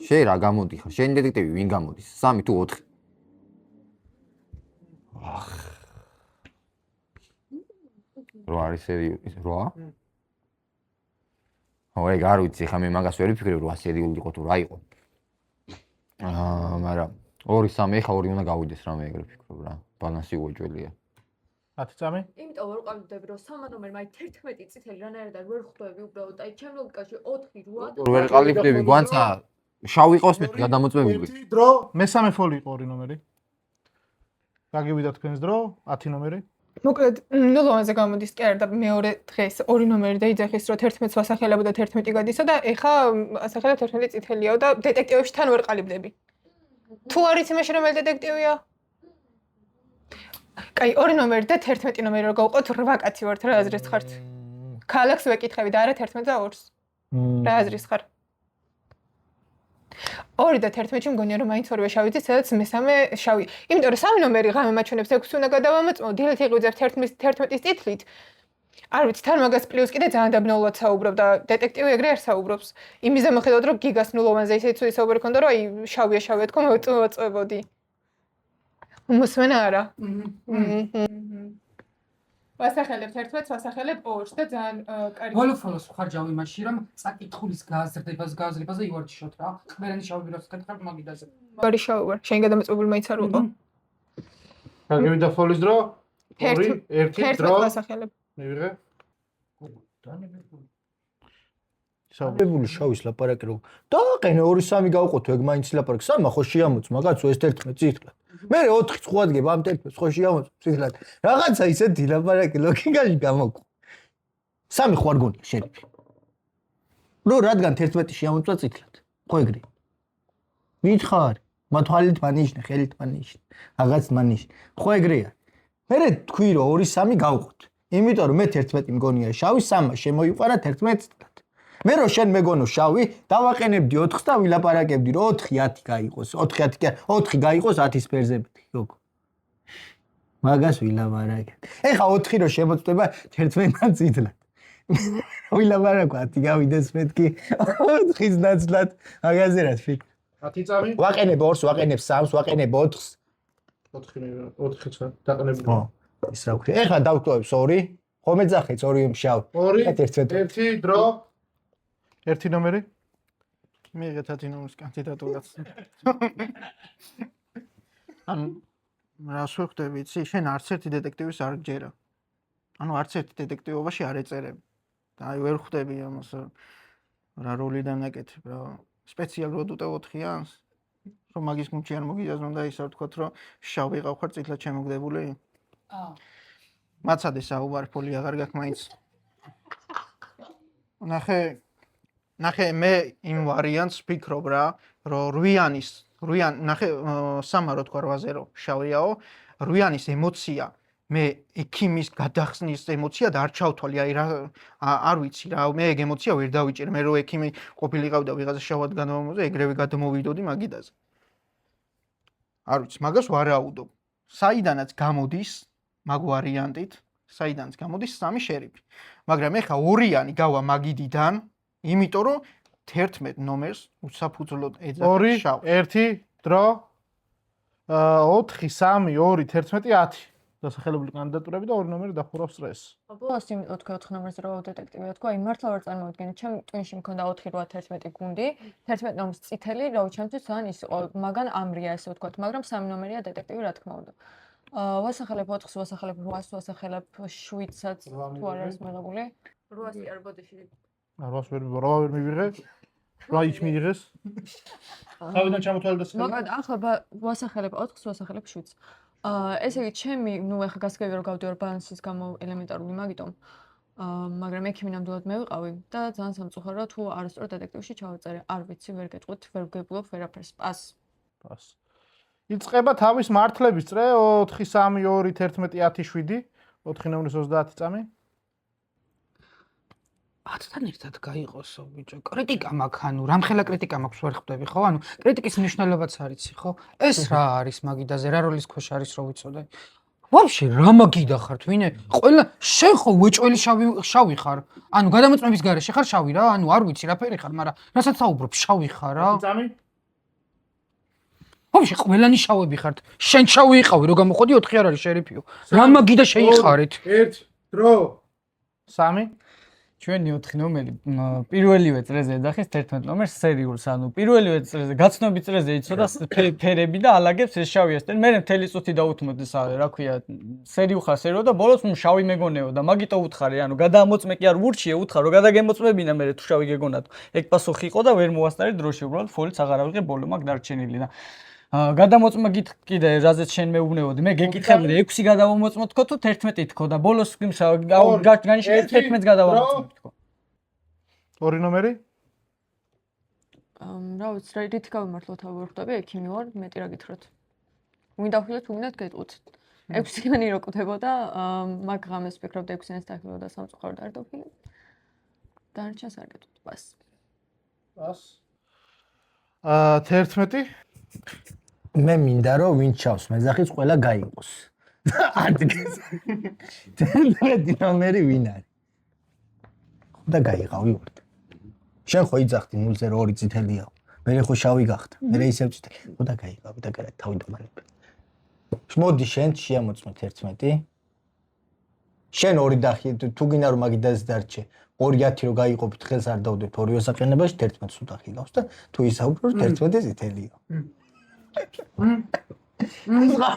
შენ რა გამოდი ხარ? შენ დეტექტივი ვინ გამოდის? 3 თუ 4? რო არის სერიოზი, რა? ხო, ეგ არ ვიცი, ხა მე მაგას ვერ ვიფიქრებ, რომ სერიოზული იყო თუ რა იყო. მაგრამ 2-3 ხა 2 უნდა გავიდეს რამე ეგრე ვფიქრობ რა. ბალანსი უეჭველია. 10 წამი? იმიტომ რომ ყავდები რომ 3 ნომერმა 11 წითელი რანაირად არ ვერ ხვდები უბრალოდ აი ჩემ ლოგიკაში 4 8 ვერ ყალიბდები გვანცა შავი ყავს მე გადამოწმებული. დრო მესამე ფოლი იყო 2 ნომერი. გაგივიდა თქვენს დრო 10 ნომერი. მოკლედ, ნულოვანზე გამოდის კი არა და მეორე დღეს 2 ნომერი და იძახის რომ 11-ს ვასახელებო და 11 გადისა და ეხა ასახელებ 11 წითელიაო და დეტექტივებში თან ვერ ყალიბდები. თუ არ იცი მაშინ რომელი დეტექტივია? კაი, 2 ნომერი და 11 ნომერი რო გავყოთ 8 კაცი ვართ რა აზრის ხართ? ქალაქს ვეკითხები და არა 11 და 2-ს. რა აზრის ხარ? 2 და 11-ში მგონია რომ მაინც ორივე შავი იცით, სადაც მესამე შავი. იმიტომ რომ 3 ნომერი ღამე მაჩვენებს 6 უნდა გადავამოწმო, დილით იღვიძებს 11-ის წითლით. არ ვიცი, თან მაგას პლუს კიდე ძალიან დაბნაულად საუბრობდა. დეტექტივი ეგრე არ საუბრობს. იმის მიხედვით, რომ გიგას ნულოვანზე ისეთი ცუდი საუბარი ქონდა, რომ აი შავია თქო მოწვევოდი. მოსმენა არა. ვასახელებ ერთმანეთს, ვასახელებ ორს და ძალიან კარგი. ვოლოფოლოს ხარჯავ იმაში, რომ წაკითხulis გააზრებაზე ივარჯიშოთ რა. ყველანი შავი როს კითხავთ მაგიდაზე. ვარი შავი ვარ. შენ გადამეწებული მაინც არ ვიყო. გაგივიდა ფოლის დრო? 2 1 დრო. ვასახელებ. მივიღე. საბებული შავის ლაპარაკი რო დააყენე 2-3 გავყოთ ეგ მაინც ლაპარაკი. სამა ხო შეამოწ მაგაცო ეს 11 წითლად. მე 4 წვადგებ ამ 11 ხო შეამოწ წითლად. რაღაცა ისეთი ლაპარაკი ლოგიკაში გამოგ. 3 ხო არ გონია შერიფი. რო რადგან 11 შეამოწვა წითლად. ხო ეგრე. მითხარ, მათვალით მანიშნე, ხელით მანიშნე, რაღაც მანიშნე. ხო ეგრეა. მე თქვი რომ 2-3 გავყოთ. იმიტომ რომ მე 11 მგონია შავი, 3 შემოიყვარა 11 წითლად. მე რო შენ მეგონო შავი, დავაყენებდი 4-ს და ვილაპარაკებდი რომ 4-10 გაიყოს, 4-10 კი 4 გაიყოს 10-ის ფერზე მეტი, გოგო. მაგას ვილაპარაკებ. ეხა 4 რო შემოწდება 11 წითლად. ვილაპარაკო 10 გავიდეს მეთქი 4-ის ნაცვლად, მაგაზე რა ფიქრ. 10 წამი? ვაყენებ 2-ს, ვაყენებ 3-ს, ვაყენებ 4-ს. 4-ს დაყენებული. ხო, ის რა ვქრი. ეხლა დავტოვებს 2, ხომ ეძახეთ 2 შავ. 2 1 1 დრო. 1 ნომერი? მიიღეთ 10 ნომრის კანდიდატურაც. ანუ რას ვხვდები, იცი, შენ არც ერთი დეტექტივის არ გჯერა. ანუ არც ერთი დეტექტივობაში არ ეწერებ. და აი ვერ ხვდები ამას რა როლიდან აკეთებ რა. სპეციალურად უტევ 4-იანს. რომ მაგის გუნდში არ მოგიძაზონ და ისე ვთქვათ, რომ შავი ყავხარ წითლად შემოგდებული. მაცადე საუბარი ფოლი აღარ გაქვს მაინც. ნახე მე იმ ვარიანტს ვფიქრობ რა, რომ 8 ნახე სამა რო თქვა 8-ზე რო შავიაო, 8-ის ემოცია მე ექიმის გადახსნის ემოცია და არ ჩავთვალე, აი რა არ ვიცი რა, მე ეგ ემოცია ვერ დავიჭერ, მე რო ექიმი ყოფილიყავ და ვიღაცა შავად განმომოზე, ეგრევე გადმოვიდოდი მაგიდაზე. არ ვიცი, მაგას ვარაუდობ. საიდანაც გამოდის მაგ ვარიანტით, საიდანაც გამოდის 3 შერიფი. მაგრამ ეხა 2-იანი გავა მაგიდიდან, იმიტომ რომ 11 ნომერს უსაფუძვლოდ ეძახა შავი. 2 1 დრო. 4 3 2 11 10. დასახელებული კანდიდატურები და 2 ნომერი დახურავს სტრესს. ბოლოს იმიტომ თქვი 4 ნომერზე რა დეტექტივია თქვა, აი მართლა ვერ წარმოვიდგენთ, ჩემ ტვინში მქონდა 4 8 11 გუნდი, 11 ნომერს წითელი, რა ჩემთვის ძალიან ის იყო, მაგან ამრია ესე ვთქვათ, მაგრამ 3 ნომერია დეტექტივი რა თქმა უნდა. ვასახელებ 4-ს, ვასახელებ 8-ს, ვასახელებ 7-საც, თუ არ არის მიღებული. 8-ს კი არ ბოდიში. 8-ს ვერ მივიღე. 8 ის მიიღეს. თავიდან ჩამოთვალე და მაგად ახლა ვასახელებ 4-ს, ვასახელებ 7-ს. ესე იგი ჩემი, ნუ ახლა გასაგები რომ გავდივარ ბალანსის გამო ელემენტარული, მაგიტომ მაგრამ ექიმი ნამდვილად მე ვიყავი და ძალიან სამწუხაროა თუ არასწორ დეტექტივში ჩავაწერე. არ ვიცი, ვერ გეტყვით, ვერ ვგებულობ ვერაფერს. პას. იწყება თავის მართლების წრე 4 3 2 11 10 7 4 ნომრის 30 წამი. 10-თან ერთად გაიყოსო ბიჭო. კრიტიკა მაქვს, ანუ რამხელა კრიტიკა მაქვს ვერ ხვდები ხო? ანუ კრიტიკის მნიშვნელობაც არიცი ხო? ეს რა არის მაგიდაზე, რა როლის ქვეშ არის რო ვიცოდე? ვაფშე რა მაგიდა ხართ? ვინე? ყველა შენ ხო უეჭველი შავი ხარ? ანუ გადამოწმების გარეშე ხარ შავი რა? ანუ არ ვიცი რა ფერი ხარ, მაგრამ რასაც საუბრობ შავი ხარ რა? წამი? ვაფშე ყველანი შავები ხართ. შენ შავი იყავი, რო გამოხოდი 4 არ არის შერიფიო. რა მაგიდა შეიხარით? 1 დრო. 3 ჩვენი 4 ნომერი პირველივე წრეზე ეძახის 11 ნომერს სერიულს, ანუ პირველივე წრეზე გაცნობის წრეზე იცოდა ფერები და ალაგებს ეს შავი ასტენ. მე მთელი წუთი დაუთმოდი რა ქვია, სერიუ ხარ სერიო და ბოლოს შავი მეგონეო და მაგიტო უთხარი, ანუ გადამოწმე კი არ ვურჩიე, უთხარ რომ გადაგემოწმებინა მე თუ შავი გეგონათო. ეგ პასუხი იყო და ვერ მოვასწარი დროში, უბრალოდ ფოლიც აღარ ავიღე ბოლო მაგ დარჩენილი და გადამოწმა კიდე რაზეც შენ მეუბნეოდი, მე გეკითხებდი 6 გადავამოწმო თქო თუ 11 თქო და ბოლოს განიშნე 11-ს გადავამოწმო თქო. 2 ნომერი? რა ვიცი, რითი გავიმართლოთ თავი ხვდები, ექიმი ვარ, მეტი რა გითხრათ. ვინ დავხილეთ, ვინდათ გეტყვით. 6-იანი რო კვდებოდა, მაგ ღამეს ვფიქრობდი 6-იანს დახილოდა სამწუხაროდ არ დავხილე. დარჩას არ გეტყვით, პას. პას. 11 მე მინდა რომ ვინ ჩავს მეძახის ყველა გაიყოს. ადგეს. თერთმეტი ნომერი ვინ არის? და გაიყავი ვარ. შენ ხო იძახდი 0-2 წითელია. მე ხო შავი გახდა. მე ისევ წითელი. ხო და გაიყავი და გარეთ თავი დამალები. მოდი შენ შეამოწმე 11. შენ ორი დახი თუ გინდა რომ მაგიდას დარჩე 2-10 რო გაიყოფით ხელს არ დავდეთ ორივე საყენებაში 11 სუდახი გავს და თუ ისაუბრო 11 წითელია.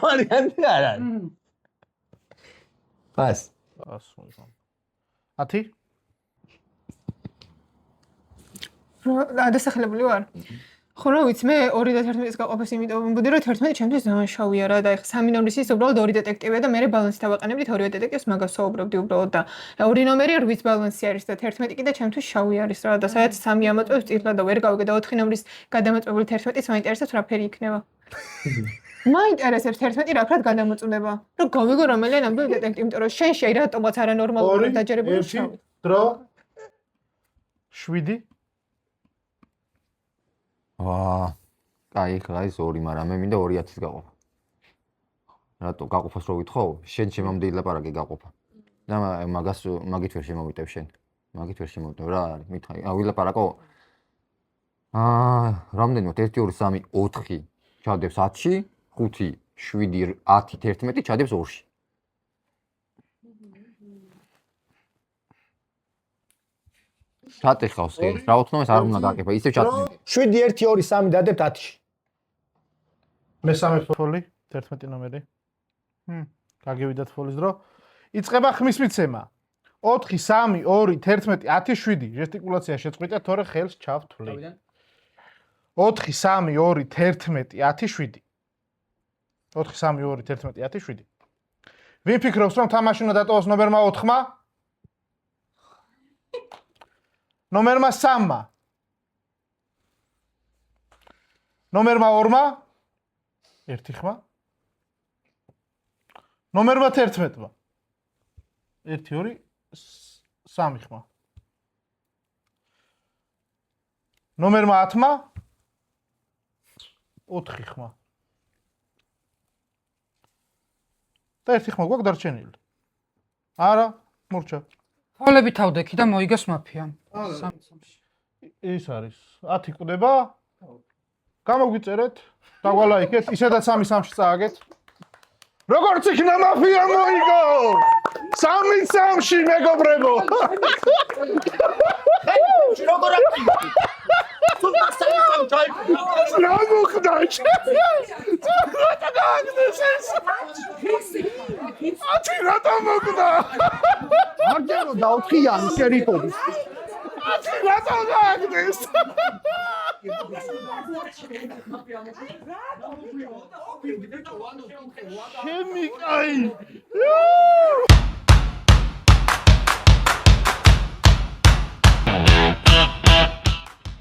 ვარიანტი არ არის. პას. ათი? დასახლებული ვარ. ხო რა ვიცი მე 2 და 11-ის გაყოფას იმიტომ ვიმბოდი რომ 11 ჩემთვის ძალიან შავია რა და ეხა 3 ნომრის ის უბრალოდ 2 დეტექტივია და მე ბალანსი დავაყენებდით 2 დეტექტივს მაგას ვსაუბრობდი უბრალოდ და 2 ნომერი 8 ბალანსი არის და 11 კიდე ჩემთვის შავი არის რა და სადაც 3 ამოწევს წითლა და ვერ გავიგე და 4 ნომრის გადამოწმებული 11-ს მაინტერესებს რა ფერი იქნება. მაინტერესებს 11 რა ფრად გადამოწმდება. რომ გავიგო რომელია ნამდვილი დეტექტივი იმიტომ რომ შენში აი რატომაც არანორმალური დაჯერებული შავი. დრო 7 აი, ხა ის 2, მაგრამ მე მინდა 2-10-ის გაყოფა. რატო გაყოფას რო ვითხოვ? შენ შემამდე ილაპარაკე გაყოფა. და მაგით ვერ შემოვიტევ შენ. მაგით ვერ შემოვიტევ რა არის? მითხარი, ვილაპარაკო. რამდენი ვარ? 1 2 3 4 ჩადებს 10-ში, 5 7 10 11 ჩადებს 2-ში. ჩატეხავს ეს. რა უთნობს არ უნდა გააკეფა, ისევ ჩატეხავს. 7 1 2 3 დადებთ 10-ში. მესამე ფოლი 11 ნომერი. გაგევიდათ ფოლის დრო. იწყება ხმის მიცემა. 4 3 2 11 10 7 ჟესტიკულაცია შეწყვიტეთ, თორე ხელს ჩავთვლი. 4 3 2 11 10 7 4 3 2 11 10 7 ვინ ფიქრობს რომ თამაში უნდა დატოვოს ნომერმა 4-მა? ნომერმა 3-მა? ნომერმა 2-მა? 1 ხმა? ნომერმა 11-მა? 1 2 3 ხმა? ნომერმა 10-მა? 4 ხმა? და 1 ხმა გვაქვს დარჩენილი. არა, მურჩა. ფოლები თავდექი და მოიგეს მაფიამ. ის არის 10 კვდება. გამოგვიწერეთ, დაგვალაიქეთ, ისედაც 3-3-ში წააგეთ. როგორც იქნა მაფია მოიგო! 3-3-ში მეგობრებო. როგორ აკეთე? თუ მასალამ ჩაიქნა. რა მოხდა? რა გააგდეს ეს? ათი რატო მოხდა? არჯერო და 4-იანი შერიფოდი. ათი რატო გააგდეს? შემიკაი.